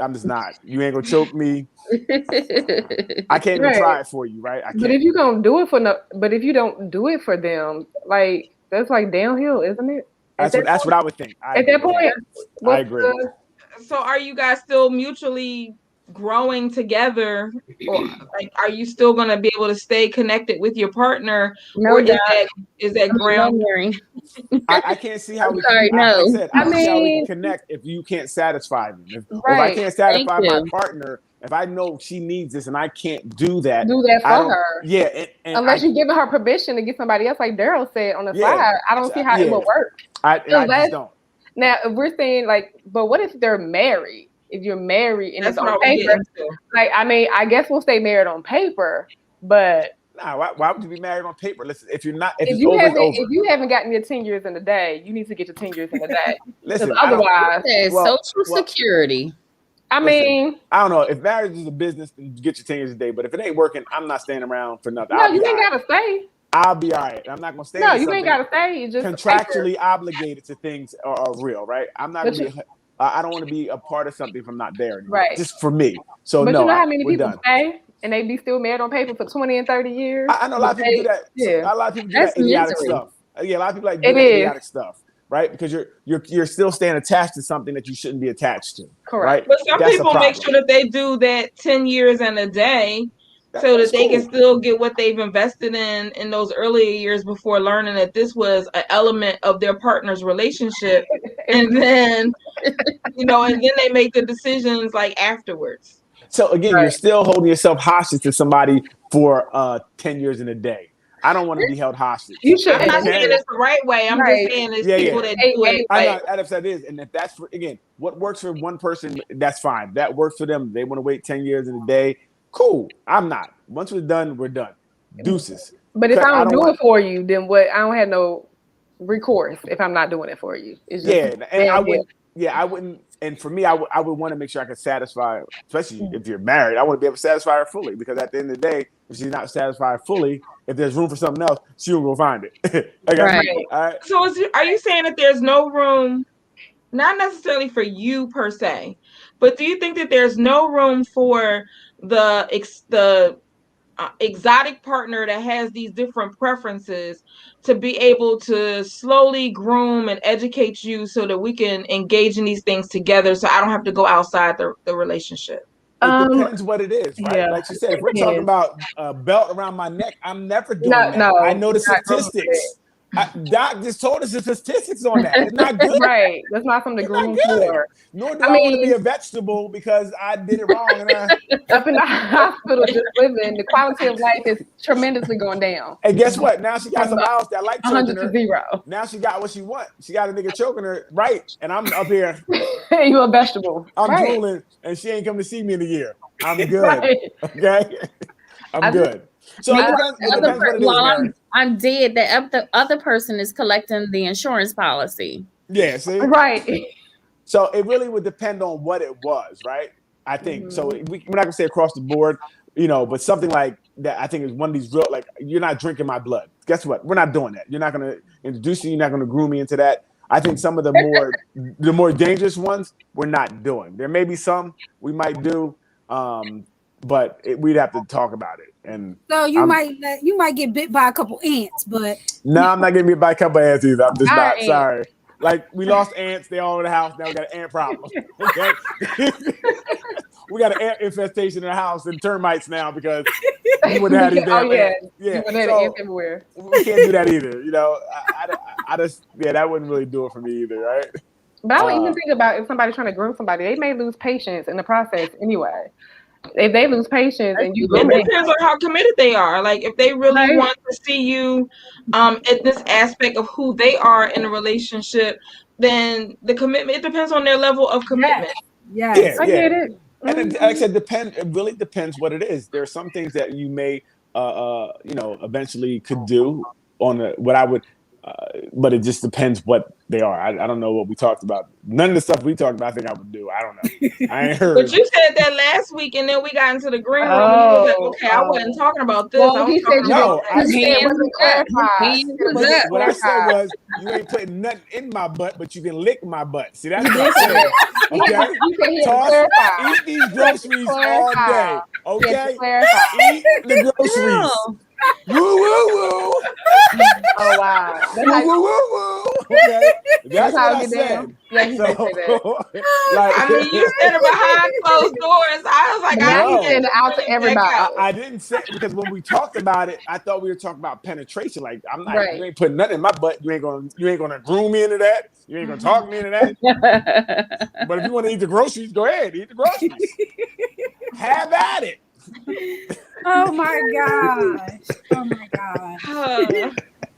I'm just not. You ain't gonna choke me. I can't even try it for you, right? I can't. But if you gonna do it but if you don't do it for them, like that's like downhill, isn't it? That's what I would think. At that point, I agree. So are you guys still mutually growing together, or like are you still going to be able to stay connected with your partner? No, or is that ground? I can't see how how we can connect if you can't satisfy them. If I can't satisfy my partner, if I know she needs this and I can't do that for her. Yeah, unless you're giving her permission to get somebody else, like Daryl said on the side, I don't see how it will work. I just don't. Now, if we're saying like, but what if they're married? If you're married and it's on paper, like I mean, I guess we'll stay married on paper, but why would you be married on paper? Listen, if you're not, if you haven't gotten your 10 years in a day, you need to get your 10 years in a day. Listen, otherwise, Social Security. I mean, I don't know if marriage is a business, then get your 10 years a day. But if it ain't working, I'm not staying around for nothing. No, you ain't gotta stay. I'll be all right. I'm not gonna stay. No, you ain't gotta stay. Just contractually obligated to things are real, right? I'm not gonna be. I don't want to be a part of something if I'm not there anymore. Right. Just for me. So but you know how many people stay and they be still married on paper for 20 and 30 years? I know a lot of people do that. Yeah. A lot of people do that idiotic stuff. Yeah, a lot of people do that idiotic stuff, right? Because you're still staying attached to something that you shouldn't be attached to. Correct. Right? But some people make sure that they do that 10 years and a day. So that they can still get what they've invested in those earlier years before learning that this was an element of their partner's relationship. And then, and then they make the decisions like afterwards. So again, you're still holding yourself hostage to somebody for 10 years in a day. I don't want to be held hostage. You should. I'm not saying it's the right way. I'm just saying there's people that do it. I know that is. And if that's what works for one person, that's fine. That works for them. They want to wait 10 years in a day. Cool. I'm not. Once we're done, we're done. Deuces. But if I don't do it for you, then what? I don't have no recourse if I'm not doing it for you. It's just I wouldn't. And for me, I would want to make sure I can satisfy, especially if you're married. I want to be able to satisfy her fully because at the end of the day, if she's not satisfied fully, if there's room for something else, she'll go find it. Right. All right. So are you saying that there's no room, not necessarily for you per se, but do you think that there's no room for the exotic partner that has these different preferences to be able to slowly groom and educate you so that we can engage in these things together so I don't have to go outside the relationship? It depends what it is, right? Yeah, like you said, if we're talking about a belt around my neck, I'm never doing that. No, I know the statistics. Doc just told us the statistics on that. It's not good. Right. That's not something to groom for. Nor do I want to be a vegetable because I did it wrong. Up in the hospital just living, the quality of life is tremendously going down. And guess what? Now she got some house that like choking her. 0. Now she got what she wants. She got a nigga choking her, right? And I'm up here. You a vegetable. I'm drooling, and she ain't come to see me in a year. I'm good. Okay? I'm good. So it depends what it is, I'm dead. The other person is collecting the insurance policy. Yeah, see? Right. So it really would depend on what it was, right? I think. So we're not going to say across the board, but something like that I think is one of these real, like, you're not drinking my blood. Guess what? We're not doing that. You're not going to introduce me. You're not going to groom me into that. I think some of the more dangerous ones we're not doing. There may be some we might do, But we'd have to talk about it. And so you might get bit by a couple ants, but no, I'm not getting bit by a couple of ants either. I'm just not ants. sorry. Like we lost ants, they all in the house. Now we got an ant problem. Okay, we got an ant infestation in the house and termites now because we wouldn't have these damn ants. Yeah, you wouldn't have ants everywhere. We can't do that either. You know, I just that wouldn't really do it for me either, right? But I would even think about if somebody's trying to groom somebody, they may lose patience in the process anyway. If they lose patience and you it depends on how committed they are. Like if they really want to see you at this aspect of who they are in a relationship, then the commitment, it depends on their level of commitment. Yes. I get it. And like I said, it really depends what it is. There are some things that you may eventually could do on what I would but it just depends what they are. I don't know what we talked about. None of the stuff we talked about, I think I would do. I don't know. I ain't heard. But you said that last week, and then we got into the green room. And you was like, okay, I wasn't talking about this. Well, he said it wasn't clarified. What I said was, you ain't putting nothing in my butt, but you can lick my butt. See, that's what I said. Okay? Eat these groceries all day. Okay? Eat the groceries. Woo woo woo! Oh wow! Woo woo woo woo! Okay, that's what I said. Yeah, he did say that. I mean, you said it behind closed doors. I was like, I didn't send it out to everybody. I didn't say it because when we talked about it, I thought we were talking about penetration. Like I'm not, you ain't putting nothing in my butt. You ain't gonna groom me into that. You ain't gonna talk me into that. But if you want to eat the groceries, go ahead, eat the groceries. Have at it. Oh my gosh. Oh my gosh.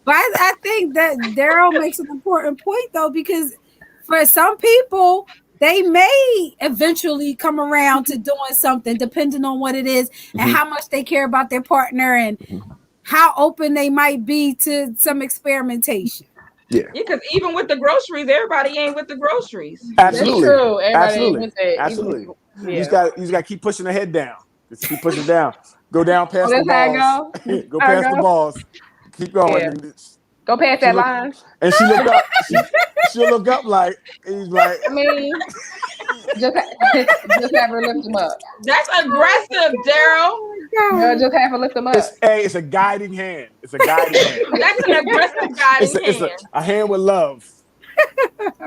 But I think that Daryl makes an important point though, because for some people, they may eventually come around to doing something depending on what it is and how much they care about their partner and how open they might be to some experimentation. Yeah, because even with the groceries, everybody ain't with the groceries. Absolutely. That's true. Everybody Absolutely. With it. Absolutely. Yeah. You just got to keep pushing the head down. Just keep pushing it down. Go down past the balls. Go past the balls. Keep going. Yeah. Go past that line. And she looked up. She'll look up like he's like. I mean, just have her lift him up. That's aggressive, Daryl. Just have her lift him up. It's a guiding hand. It's a guiding hand. That's an aggressive guiding hand. It's a hand with love.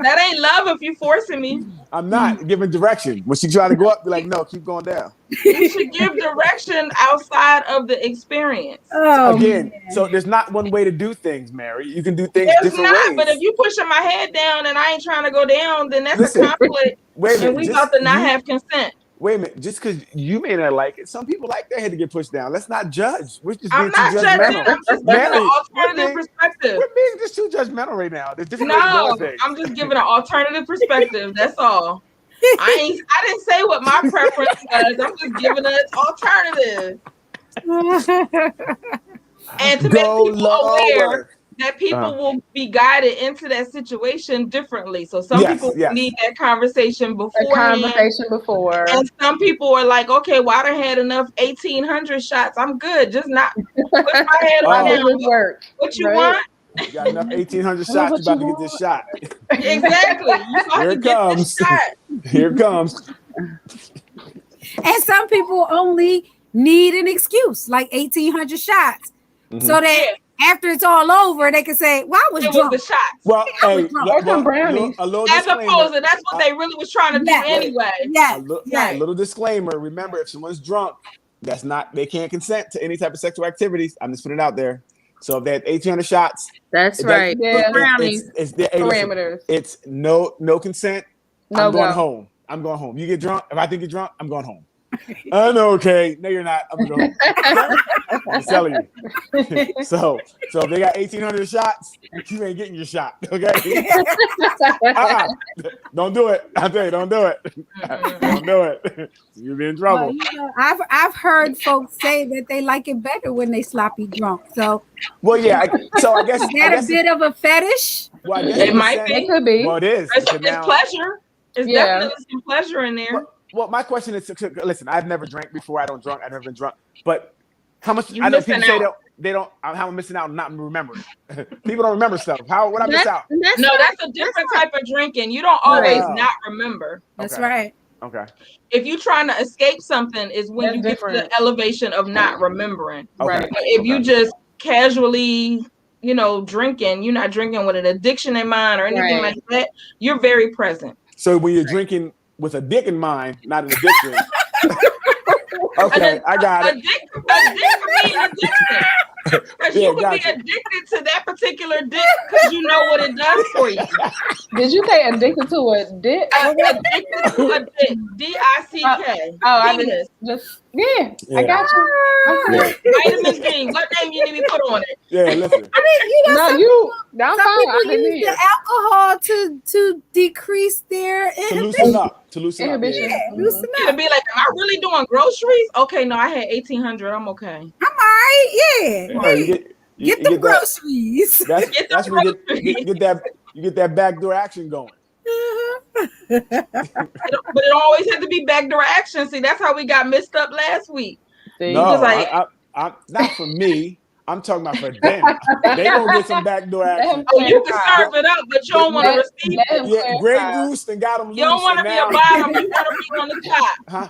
That ain't love if you forcing me. I'm not giving direction. When she try to go up, be like, no, keep going down. You should give direction outside of the experience. Again, so there's not one way to do things, Mary. You can do things different ways. But if you pushing my head down and I ain't trying to go down, then that's a conflict. And we about to not have consent. Wait a minute, just because you may not like it, some people like their head to get pushed down. Let's not judge. We're just being too judgmental. I'm just giving an alternative perspective. We're being just too judgmental right now. There's different ways I'm just giving an alternative perspective. That's all. I didn't say what my preference was. I'm just giving an alternative. And to make people aware that people will be guided into that situation differently. So some people need that conversation before. And some people are like, okay, well, I done had enough 1,800 shots. I'm good. Just not put my head on down. What you want? You got enough 1,800 shots. You about to get this shot. Exactly. Here it comes. Here it comes. And some people only need an excuse, like 1,800 shots, so that after it's all over, they can say, "Well, I was drunk." Was the shot. Well, brownies. As opposed to that's what they really was trying to do anyway. A little disclaimer. Remember, if someone's drunk, they can't consent to any type of sexual activities. I'm just putting it out there. So if they have 1,800 shots, that's right. It's the parameters. It's no consent. I'm going home. I'm going home. You get drunk. If I think you're drunk, I'm going home. I know, okay. No, you're not. I'm going home. I'm telling you. So if they got 1,800 shots, you ain't getting your shot. Okay. Don't do it. I tell you, don't do it. Don't do it. You'll be in trouble. Well, I've heard folks say that they like it better when they sloppy drunk. So I guess is that a bit of a fetish? Well, it might be. It could be. Well, it is. It's pleasure. It's definitely some pleasure in there. Well, my question is, listen, I've never drank before. I've never been drunk. But how much? I know people say they don't. How I'm missing out and not remembering. People don't remember stuff. How would I miss out? That's a different type of drinking. You don't always not remember. That's right. Okay. If you're trying to escape something, is when That's you different. get to the elevation of not remembering. Okay. Right. But if you just casually, drinking, you're not drinking with an addiction in mind or anything Right. like that. You're very present. So when you're drinking with a dick in mind, not an addiction. Okay, I got it. A dick could be an addiction. Because you could be addicted to that particular dick because you know what it does for you. Did you say addicted to a dick? Addicted to a dick. D-I-C-K. I Penis. I got you. Yeah. Vitamin D. What name you need to put on it? Yeah, listen. I mean, you know, I'm some fine. people use the alcohol to decrease their To loosen up. Inhibition. Yeah. Loosen It'll up. be like, am I really doing groceries? Okay, no, I had 1,800. I'm okay. I'm all right. Yeah. Yeah, you Get them that- groceries. That's when you get that backdoor action going. But it always had to be backdoor action. See, that's how we got messed up last week. No, was like- I not for me. I'm talking about for them. They gonna get some backdoor action. Oh, you can serve it up, but you don't want to receive it. Yeah, Grey Goose and got them loose. You don't want to be a bottom. You want to be on the top. Huh?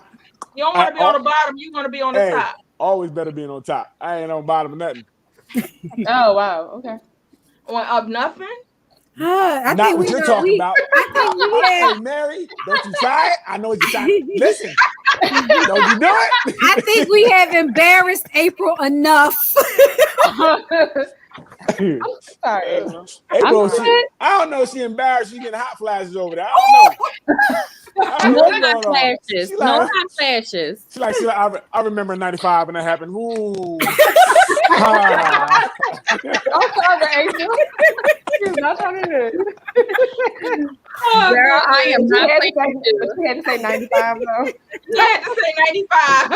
You don't want to be on the bottom. You want to be on the top. Always better being on top. I ain't on bottom of nothing. Oh wow. Okay. Of nothing. I Not think what we you're know- talking we- about. I think we have. Hey, Mary, don't you try it? I know what you're trying. Listen, don't you do it? I think we have embarrassed April enough. I'm sorry. April, I don't know. She embarrassed. She getting hot flashes over there. I don't know. No hot flashes. No hot flashes. She like I remember in '95 when that happened. Ooh. I'm sorry, April. She's not trying to do it. Girl, I am not But playing you had to say 95 though. You had to say 95.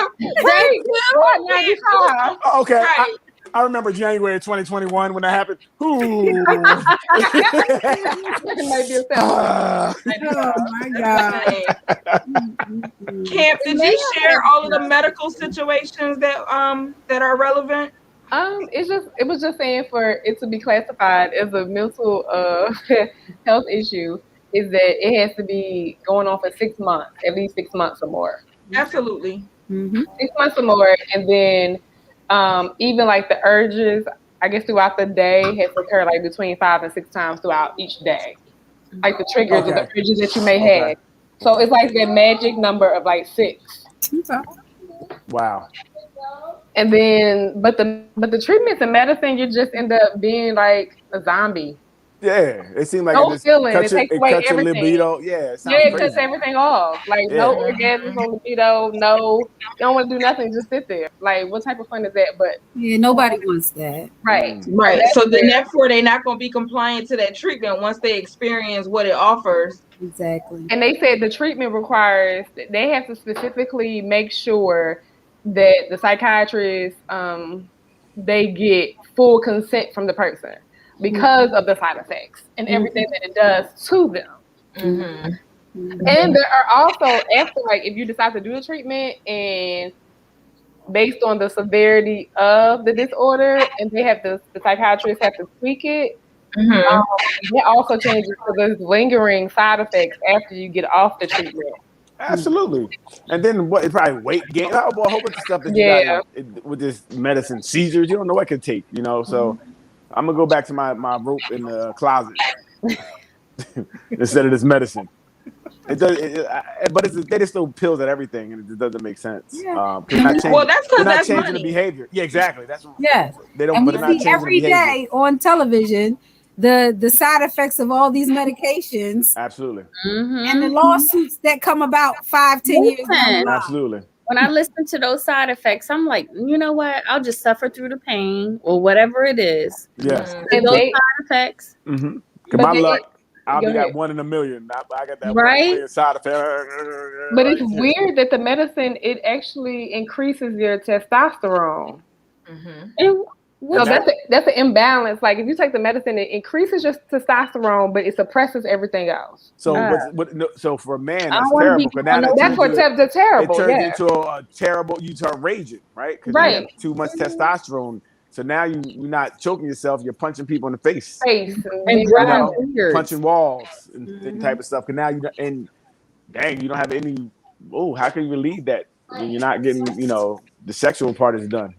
Right. What 95? Okay. Right. I remember January 2021 when that happened. Ooh. It might be a Oh my God. Camp, did you share all of the medical situations that are relevant? It was just saying for it to be classified as a mental health issue is that it has to be going on for 6 months, at least 6 months or more. Absolutely. 6 months or more, and then even like the urges, I guess throughout the day has to occur like between 5 and 6 times throughout each day, like the triggers of the urges that you may have. So it's like that magic number of like 6. Wow. And then, but the treatments and medicine, you just end up being like a zombie. Yeah, it seemed like No it just feeling. cuts It takes away your everything. libido. Yeah, it sounds Yeah, it crazy. cuts everything off. Like no orgasms, no libido, no. You don't want to do nothing. Just sit there. Like what type of fun is that? But Yeah, nobody wants that. right, Right. That's So then where- therefore they're not going to be compliant to that treatment once they experience what it offers. Exactly. And they said the treatment requires they have to specifically make sure that the psychiatrist they get full consent from the person because of the side effects and everything that it does to them. And there are also after like if you decide to do the treatment and based on the severity of the disorder and they have the psychiatrist have to tweak it. That also changes because there's lingering side effects after you get off the treatment. Absolutely. And then what? Probably weight gain. Oh, boy, a whole bunch of stuff that you got with this medicine. Seizures. You don't know what it could take. You know. So I'm gonna go back to my rope in the closet instead of this medicine. It does, but they just throw pills at everything, and it doesn't make sense. Yeah. That's because that's changing money. the behavior. Yeah, exactly. That's Yes. they don't. And But we they're not see changing every the behavior. day on television the side effects of all these medications Absolutely. and the lawsuits that come about 5-10 years down the line. Absolutely. When I listen to those side effects, I'm like, you know what? I'll just suffer through the pain or whatever it is. Yes. And Those they, side effects. Cause my luck, I'll Go be that ahead. 1 in a million. I got that Right? 1 in a million side effect. but it's weird that the medicine it actually increases your testosterone. And So that's an imbalance. Like if you take the medicine, it increases your testosterone, but it suppresses everything else. So so for a man, I that's wanna terrible. be- Because now That's what the terrible. it turns Yeah. into a terrible. You turn raging, right? Because you have too much testosterone. So now you're not choking yourself. You're punching people in the face, Face and and weird. punching walls, and that type of stuff. Because now you don't have any how can you believe that when you're not getting, the sexual part is done?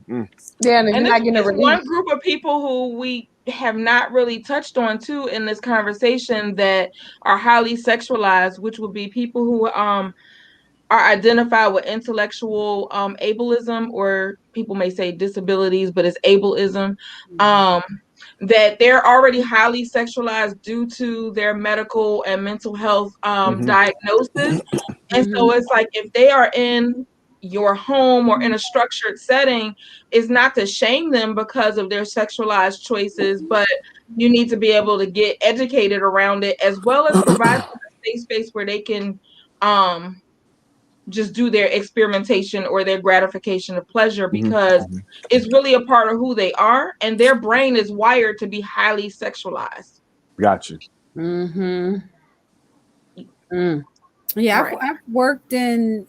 Yeah, and if And you're not getting a it's release. one group of people who we have not really touched on too in this conversation that are highly sexualized, which would be people who are identified with intellectual ableism, or people may say disabilities, but it's ableism. That they're already highly sexualized due to their medical and mental health diagnosis. And so it's like, if they are in your home or in a structured setting, is not to shame them because of their sexualized choices, but you need to be able to get educated around it, as well as provide a safe space where they can just do their experimentation or their gratification of pleasure, because it's really a part of who they are, and their brain is wired to be highly sexualized. Gotcha. Yeah, Right. I've worked in,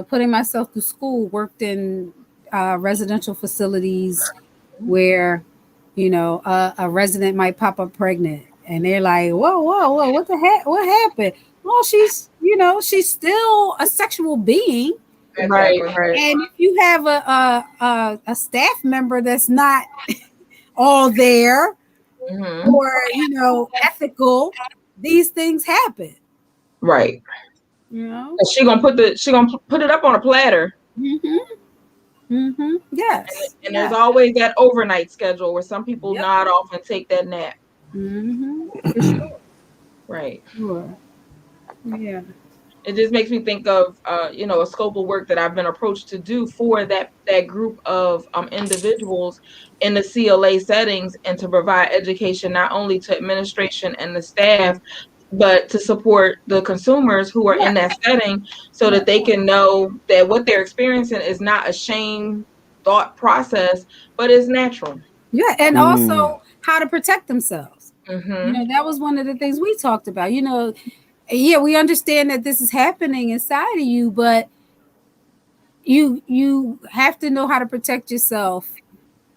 putting myself through school, worked in residential facilities where, a resident might pop up pregnant and they're like, whoa, what the heck? What happened? Well, she's still a sexual being. Right. And if you have a staff member that's not all there or, ethical, these things happen. Right. She gonna put it up on a platter. Yes. And there's always that overnight schedule where some people nod off and take that nap. For sure. Right. Sure. Yeah. It just makes me think of a scope of work that I've been approached to do for that group of individuals in the CLA settings, and to provide education not only to administration and the staff, but to support the consumers who are in that setting, so that they can know that what they're experiencing is not a shame thought process, but is natural. Yeah, and also how to protect themselves. That was one of the things we talked about. We understand that this is happening inside of you, but you have to know how to protect yourself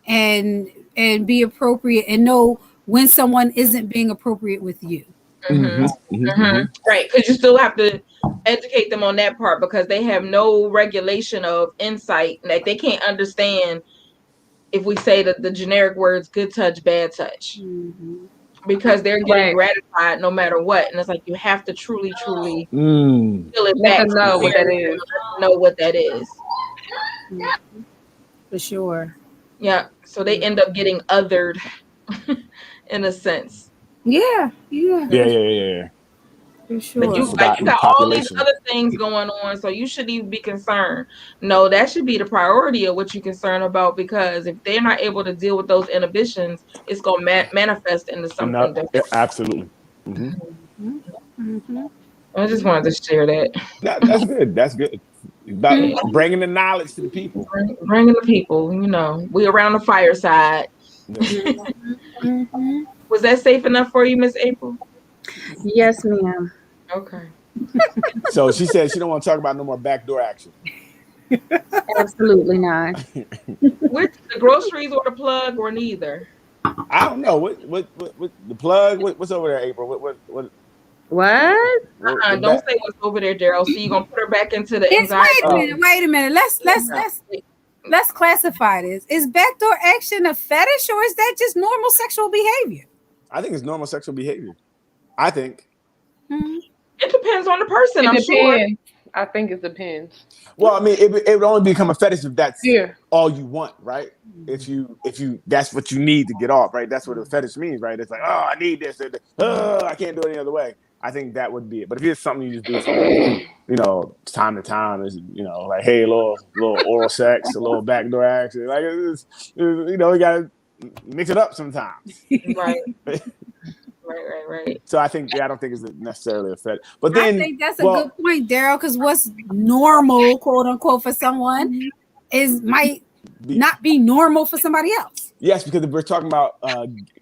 and be appropriate, and know when someone isn't being appropriate with you. Right, because you still have to educate them on that part, because they have no regulation of insight. Like, they can't understand if we say that the generic words good touch, bad touch, because they're getting gratified no matter what. And it's like, you have to truly feel it back. Know what that is. Know what that is. For sure. Yeah. So they end up getting othered in a sense. Yeah. For sure. But you got all these other things going on, so you shouldn't even be concerned. No, that should be the priority of what you're concerned about, because if they're not able to deal with those inhibitions, it's going to manifest into something different. Absolutely. I just wanted to share that. That's good. That's good. About bringing the knowledge to the people. Bringing the people, we around the fireside. Was that safe enough for you, Miss April? Yes, ma'am. Okay. So she said she don't want to talk about no more backdoor action. Absolutely not. Which, the groceries or the plug, or neither? I don't know. What the plug? What's over there, April? What? Don't say what's over there, Daryl. So you're gonna put her back into the anxiety. Wait a minute. Let's classify this. Is backdoor action a fetish, or is that just normal sexual behavior? I think it's normal sexual behavior. I think. It depends on the person. I'm sure. I think it depends. Well, I mean, it would only become a fetish if that's all you want, right? If you that's what you need to get off, right? That's what a fetish means, right? It's like, oh, I need this, I can't do it any other way. I think that would be it. But if it's something you just do from, time to time, is like, hey, a little oral sex, a little backdoor action, like you gotta mix it up sometimes. Right. Right. So I don't think it's necessarily a fetish. But then I think that's a good point, Daryl, because what's normal, quote unquote, for someone might not be normal for somebody else. Yes, because if we're talking about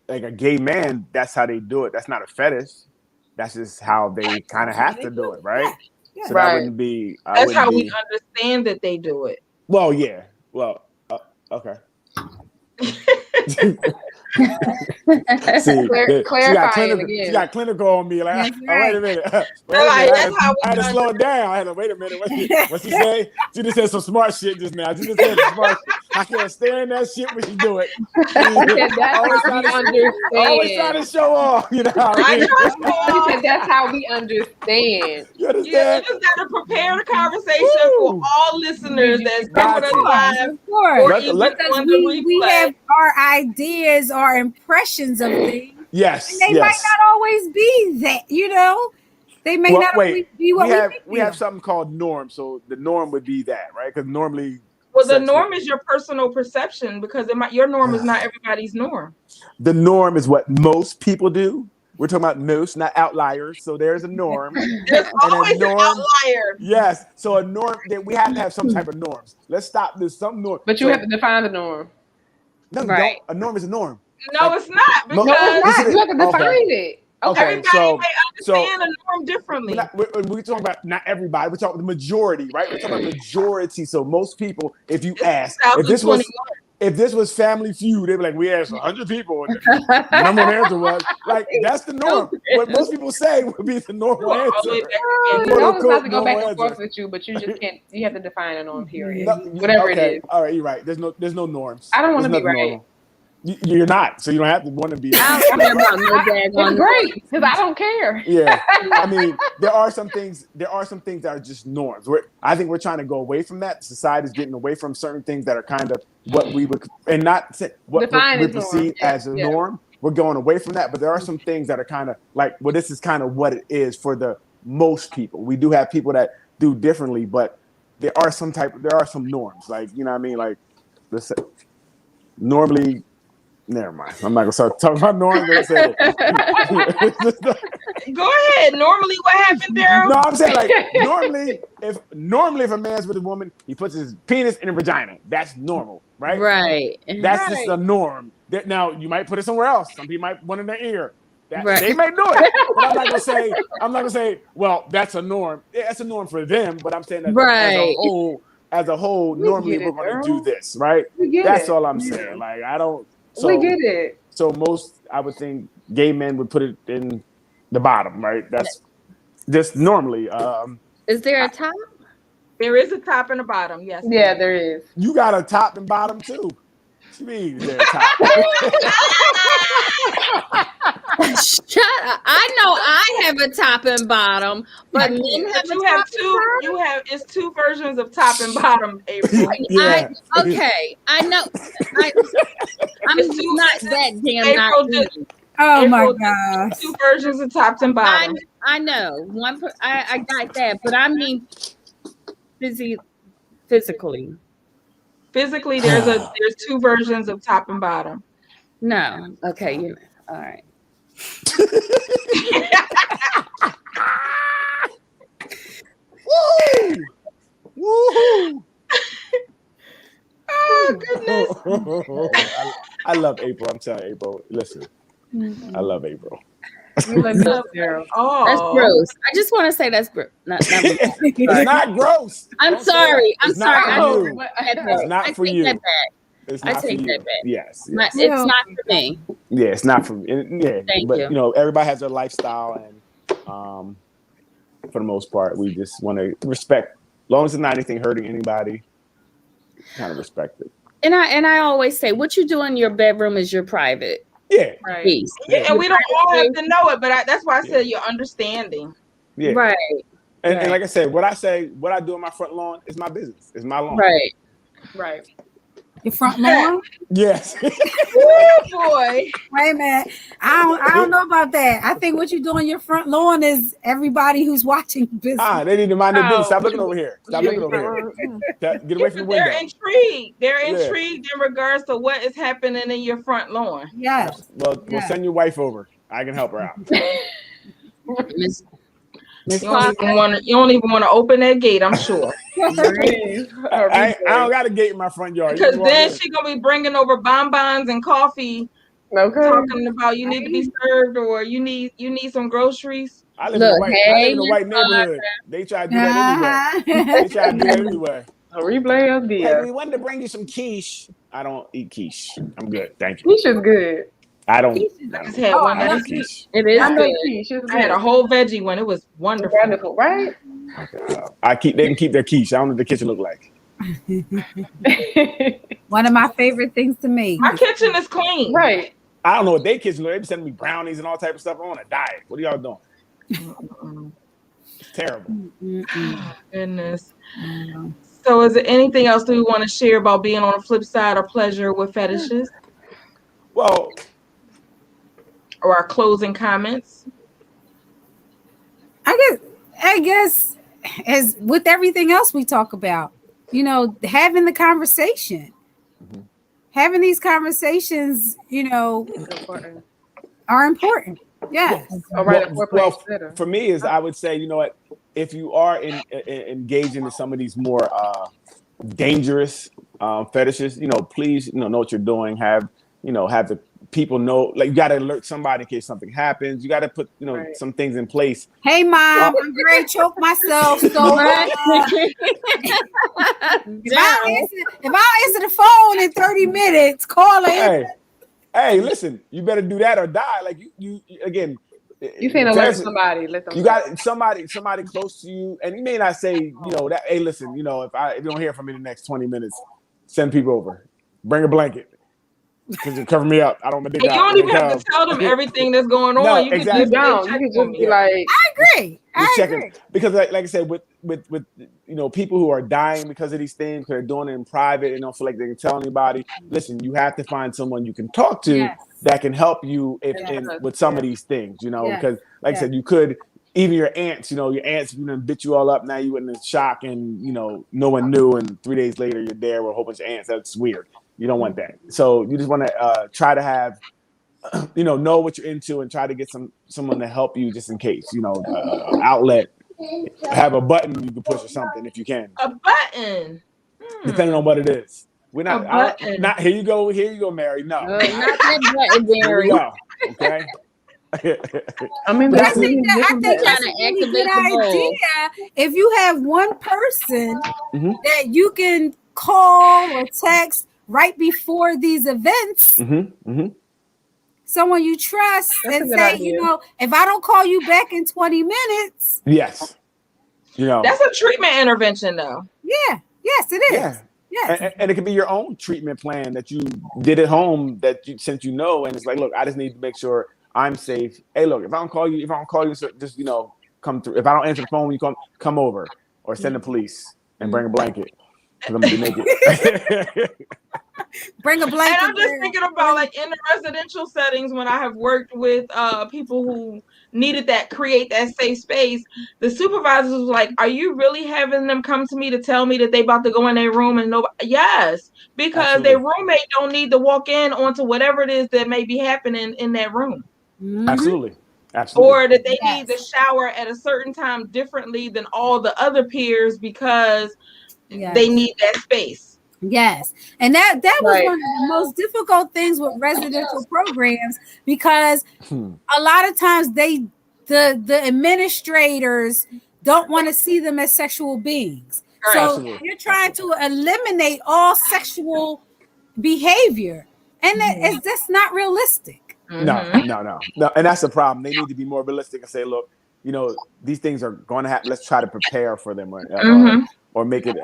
like a gay man, that's how they do it. That's not a fetish. That's just how they kind of have to do it, right? Yeah. So that wouldn't be. That's how we understand that they do it. Well, yeah. Well, okay. See, clarifying again. She got clinical on me. Like, wait a minute. I had to slow it down. I had to wait a minute. What she say? She just said some smart shit just now. She just said some smart shit. I can't stand that shit when she do it. Always trying to show off. You know how I mean? That's how we understand. You understand? You just got to prepare the conversation for all listeners that's coming us live. Of course. Because we have our ideas, our impressions of things. Yes. And they might not always be that, you know. They may not always be what we think. We have something called norm. So the norm would be that, right? Because normally. Well, the norm is your personal perception because your norm is not everybody's norm. The norm is what most people do. We're talking about most, not outliers. So there's a norm. There's always an outlier. Yes. So a norm, then we have to have some type of norms. Let's stop this. Some norm. But you have to define the norm. No, right. A norm is a norm. No, it's not. Because you have to define it. Okay, everybody may understand a norm differently. We're talking about not everybody. We're talking the majority, right? We're talking about majority. So most people, if you ask, if this was Family Feud, they'd be like, we asked 100 people. And the number one answer was like, that's the norm. What most people say would be the normal answer. You always have to go back and forth with you, but you just can't. You have to define a norm. Period. Whatever it is. All right, you're right. There's no norms. I don't want to be right. Normal. You're not, so you don't have to want to be. I don't care about no daggone. It's great because I don't care. Yeah, I mean, there are some things that are just norms. I think we're trying to go away from that. Society's getting away from certain things that are kind of what we would and not what we perceive as a norm. We're going away from that, but there are some things that are kind of like, well, this is kind of what it is for the most people. We do have people that do differently, but there are some norms. Like, you know what I mean? Like, let's say, normally. Never mind. I'm not gonna start talking about norms. Go ahead. Normally, what happened, Daryl? No, I'm saying like normally if a man's with a woman, he puts his penis in a vagina. That's normal, right? Right. That's just a norm. Now you might put it somewhere else. Some people might want it in their ear. They may do it, but I'm not gonna say. Well, that's a norm. Yeah, that's a norm for them, but I'm saying that as a whole, normally we're going to do this, right? That's all I'm saying. Like I don't. So, we get it. So I would think gay men would put it in the bottom, right? That's just normally. Is there a top? There is a top and a bottom, yes. Yeah, there is. You got a top and bottom too. What you mean is there a top? Shut up. I know I have a top and bottom, but it's two versions of top and bottom, April. I know. I'm not that damn April naive. Oh my God. Two versions of top and bottom. I know. I got that, but I mean physically. Physically, there's two versions of top and bottom. No. Okay, all right. Woo! Woo! Oh goodness! I love April. I'm telling you, April. Listen, I love April. Oh, that's gross. I just want to say that's gross. It's not gross. I'm sorry. I'm sorry. It's not for you. I take that back. Yes. It's not for me. Yeah, it's not for me. Yeah, but you know, everybody has their lifestyle, and for the most part, we just want to respect. As long as it's not anything hurting anybody, kind of respect it. And I always say, what you do in your bedroom is your private. Yeah. Right. Yeah, and we don't all have to know it, but that's why I said your understanding. Yeah. Right. And like I said, what I do in my front lawn is my business. It's my lawn. Right. Right. Your front lawn? Yes. Oh boy. Wait a minute. I don't know about that. I think what you do on your front lawn is everybody who's watching business. They need to mind their business. Stop looking over here. Get away from the window. They're intrigued in regards to what is happening in your front lawn. Yes. Well, send your wife over. I can help her out. You don't even want to open that gate, I'm sure. I don't got a gate in my front yard. Because then she's going to be bringing over bonbons and coffee. Okay. Talking about you need to be served or you need some groceries. I live in a white neighborhood. They try to do that anyway. A replay of the. Hey, we wanted to bring you some quiche. I don't eat quiche. I'm good. Thank you. Quiche is good. I don't. I just had one last week. It is I know good. quiche. I had a whole veggie one. It was wonderful. Wonderful, right? They can keep their quiche. I don't know what the kitchen look like. One of my favorite things to make. My kitchen is clean. Right. I don't know what they kitchen look. They be sending me brownies and all type of stuff. I'm on a diet. What are y'all doing? It's terrible. Goodness. So is there anything else that we want to share about being on the flip side or pleasure with fetishes? Well, or our closing comments? I guess as with everything else we talk about, you know, having the conversation, having these conversations, you know, are important. Yes. Well, for me is I would say, you know what, if you are engaging in some of these more dangerous fetishes, you know, please, you know what you're doing. Have the people know, like, you got to alert somebody in case something happens. You got to put, some things in place. Hey, Mom, I'm great. Choke myself. So if I answer the phone in 30 minutes, call it. Hey, listen, you better do that or die. Like you again. You can't alert somebody. Let them. You got somebody close to you, and you may not say, that. Hey, listen, if you don't hear from me in the next 20 minutes, send people over. Bring a blanket. Because you cover me up. I don't. You don't even have to tell them everything that's going on. No, you exactly. You can just be like, I agree. Because like I said, with people who are dying because of these things, because they're doing it in private and don't feel like they can tell anybody. Listen, you have to find someone you can talk to that can help you with some of these things. Because like I said, you could. Even your aunts, your aunts bit you all up. Now you in shock, and no one knew, and 3 days later you're there with a whole bunch of aunts. That's weird. You don't want that. So you just want to try to have, know what you're into and try to get someone to help you just in case. Outlet, have a button you can push or something if you can. A button, depending on what it is. We're not. Not here. You go, Mary. No, not that button, Mary. Here we go. Okay. I mean, I think that's a really good idea. If you have one person that you can call or text right before these events, someone you trust, and say, if I don't call you back in 20 minutes. Yes. That's a treatment intervention, though. Yeah. Yes, it is. Yeah. Yes. And it could be your own treatment plan that you did at home that since and it's like, look, I just need to make sure I'm safe. Hey, look, if I don't call you, just come through. If I don't answer the phone, you come over or send the police and bring a blanket. I'm gonna be naked. Bring a blanket. And I'm just thinking about, like, in the residential settings when I have worked with people who needed create that safe space. The supervisors was like, "Are you really having them come to me to tell me that they about to go in their room and nobody?" Yes, because Absolutely. their roommate don't need to walk in onto whatever it is that may be happening in that room. Absolutely. Or that they need to shower at a certain time differently than all the other peers because they need that space. Yes. And that was one of the most difficult things with residential programs, because a lot of times the administrators don't want to see them as sexual beings. Right. So you're trying to eliminate all sexual behavior, and that's not realistic. No. And that's the problem. They need to be more realistic and say, look, these things are going to happen. Let's try to prepare for them, or make it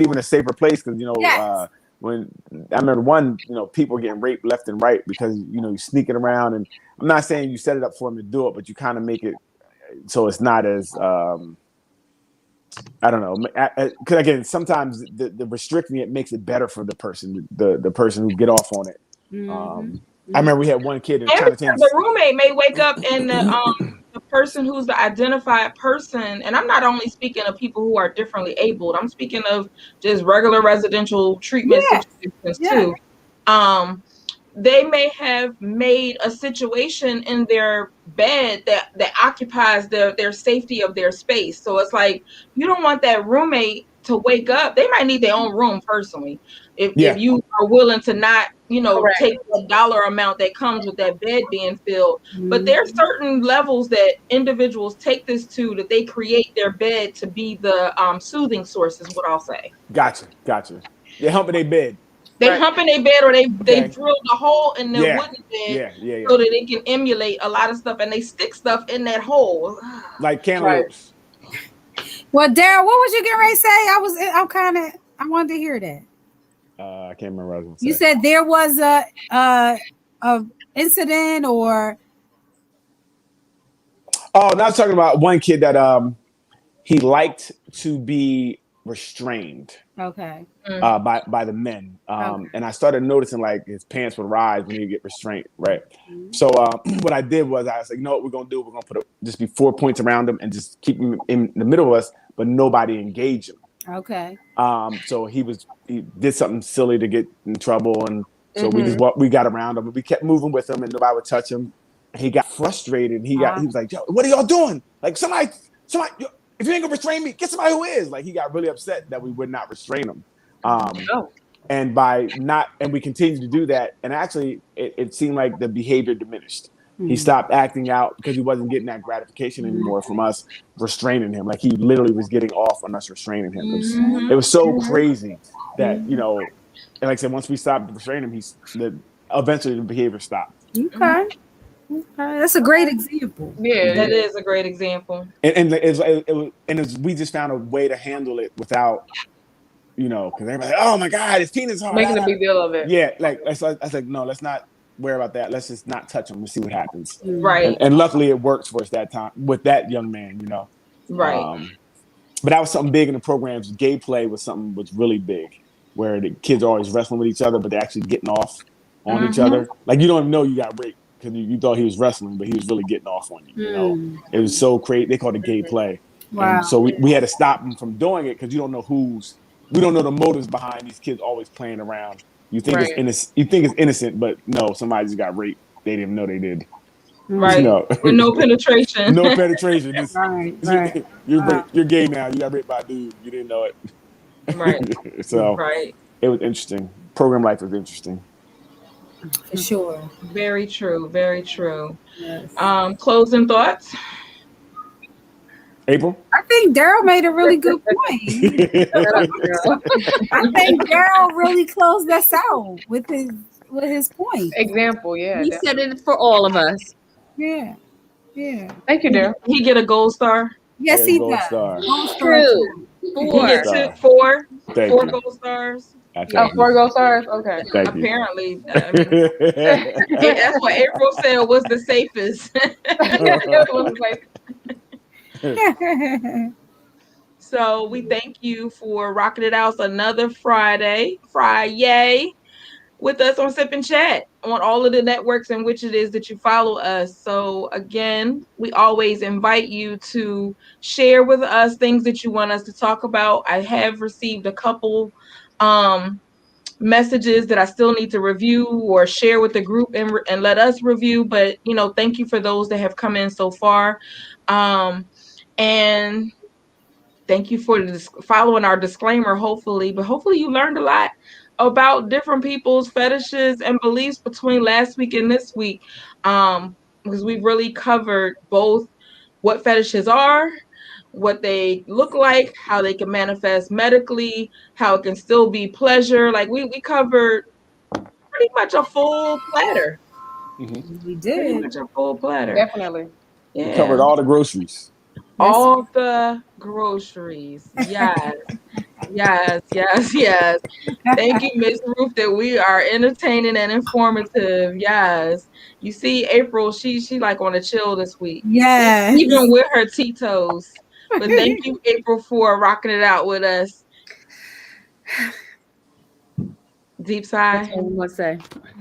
even a safer place. Because when I remember one, people getting raped left and right because you're sneaking around. And I'm not saying you set it up for them to do it, but you kind of make it so it's not as I don't know. Because again, sometimes the restricting it makes it better for the person, the person who get off on it. I remember we had one kid in Chinatown. The roommate may wake up and the person who's the identified person, and I'm not only speaking of people who are differently abled, I'm speaking of just regular residential treatment situations too. They may have made a situation in their bed that occupies their safety of their space. So it's like, you don't want that roommate to wake up. They might need their own room personally. If you are willing to not, take the dollar amount that comes with that bed being filled. But there are certain levels that individuals take this to, that they create their bed to be the soothing source, is what I'll say. Gotcha. They're humping their bed. They Right. hump in their bed, or they Okay. drill the hole in the Yeah. wooden bed Yeah. so that they can emulate a lot of stuff, and they stick stuff in that hole. Like cantaloupes. Well, Daryl, what was you getting ready to say? I wanted to hear that. I can't remember what I was going to say. You said there was a incident or. Oh, now I'm talking about one kid that he liked to be restrained. Okay. By the men. And I started noticing like his pants would rise when he get restraint, right? So what I did was I was like, you know what we're gonna do? We're gonna put just be 4 points around him and just keep him in the middle of us, but nobody engage him. Okay. So he did something silly to get in trouble, and so we got around him, and we kept moving with him, and nobody would touch him. He got frustrated, and he was like, "Yo, what are y'all doing? Like somebody, if you ain't gonna restrain me, get somebody who is." Like he got really upset that we would not restrain him. And we continued to do that, and actually it seemed like the behavior diminished. He stopped acting out because he wasn't getting that gratification anymore from us restraining him. Like he literally was getting off on us restraining him. It was so crazy that, and like I said, once we stopped restraining him, eventually the behavior stopped. Okay. That's a great example. Yeah, that is a great example. And we just found a way to handle it without, because everybody's like, oh my God, his penis hard. Making a big deal of it. Yeah, I was like, no, let's not worry about that. Let's just not touch him and see what happens. Right. And luckily it worked for us that time with that young man, Right. But that was something big in the programs. Gay play was really big, where the kids are always wrestling with each other, but they're actually getting off on each other. Like you don't even know you got raped because you thought he was wrestling, but he was really getting off on you. It was so crazy. They called it gay play. Wow. And so we had to stop them from doing it because you don't know we don't know the motives behind these kids always playing around. You think it's innocent. You think it's innocent, but no, somebody just got raped. They didn't even know they did. Right. With no penetration. No penetration. Right. You're gay now. You got raped by a dude. You didn't know it. Right. So it was interesting. Program life was interesting. For sure. Very true. Very true. Yes. Closing thoughts. April? I think Daryl made a really good point. I think Daryl really closed us out with his point. Example, yeah. He said it for all of us. Yeah. Thank you, Daryl. He get a gold star. Yes, he Gold does. Star. True. He 4. gets 4 Thank four you. gold stars. Oh, 4 gold stars? Okay. Thank you. Apparently, that's what April said was the safest. So we thank you for rocking it out another Friday with us on Sip and Chat on all of the networks in which it is that you follow us. So again, we always invite you to share with us things that you want us to talk about. I have received a couple messages that I still need to review or share with the group and let us review. But, thank you for those that have come in so far. And thank you for following our disclaimer, hopefully. But hopefully you learned a lot about different people's fetishes and beliefs between last week and this week. Because we've really covered both what fetishes are, what they look like, how they can manifest medically, how it can still be pleasure. Like we covered pretty much a full platter. We Pretty did. much a full platter. Definitely. Yeah. We covered all the groceries. All the groceries. Yes. Yes. Thank you, Miss Ruth, that we are entertaining and informative. Yes. You see, April, she like on a chill this week. Yes. Even with her Tito's. But thank you, April, for rocking it out with us. Deep sigh.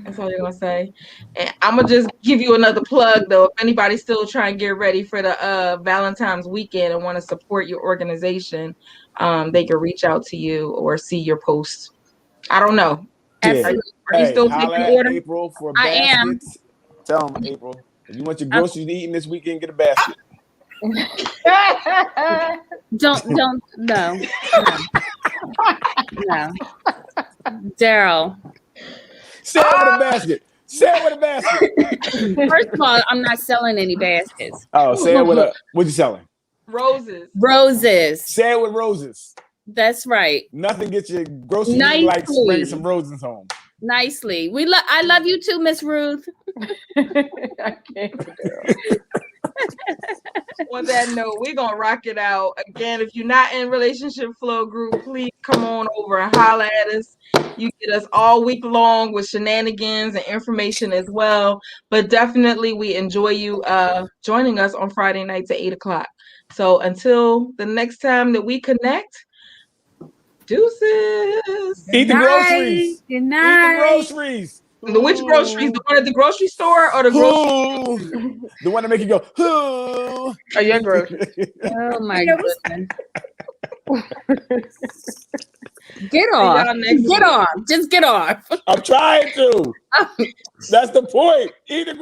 That's all you're gonna say. And I'm gonna just give you another plug though. If anybody's still trying to get ready for the Valentine's weekend and want to support your organization, they can reach out to you or see your post. I don't know. Yeah. Are you still taking order? April for I am. baskets. Tell them, April, if you want your groceries eaten this weekend, get a basket. Don't no. Daryl. Say it with a basket. Say it with a basket. First of all, I'm not selling any baskets. Oh, say it with what you selling? Roses. Roses. Say it with roses. That's right. Nothing gets you groceries Nicely. like bringing some roses home. Nicely. I love you too, Miss Ruth. I can't. On that note, we're gonna rock it out. Again, if you're not in Relationship Flow group, please come on over and holler at us. You get us all week long with shenanigans and information as well. But definitely we enjoy you joining us on Friday nights at 8:00. So until the next time that we connect, deuces. Eat the groceries. Good Eat night. the groceries. Which groceries? The one at the grocery store or the grocery? The one that make you go, who? Oh, you're gross. Oh my Yeah, goodness. Get off. y'all next Get week. off. Just get off. I'm trying to. That's the point. Eat the groceries.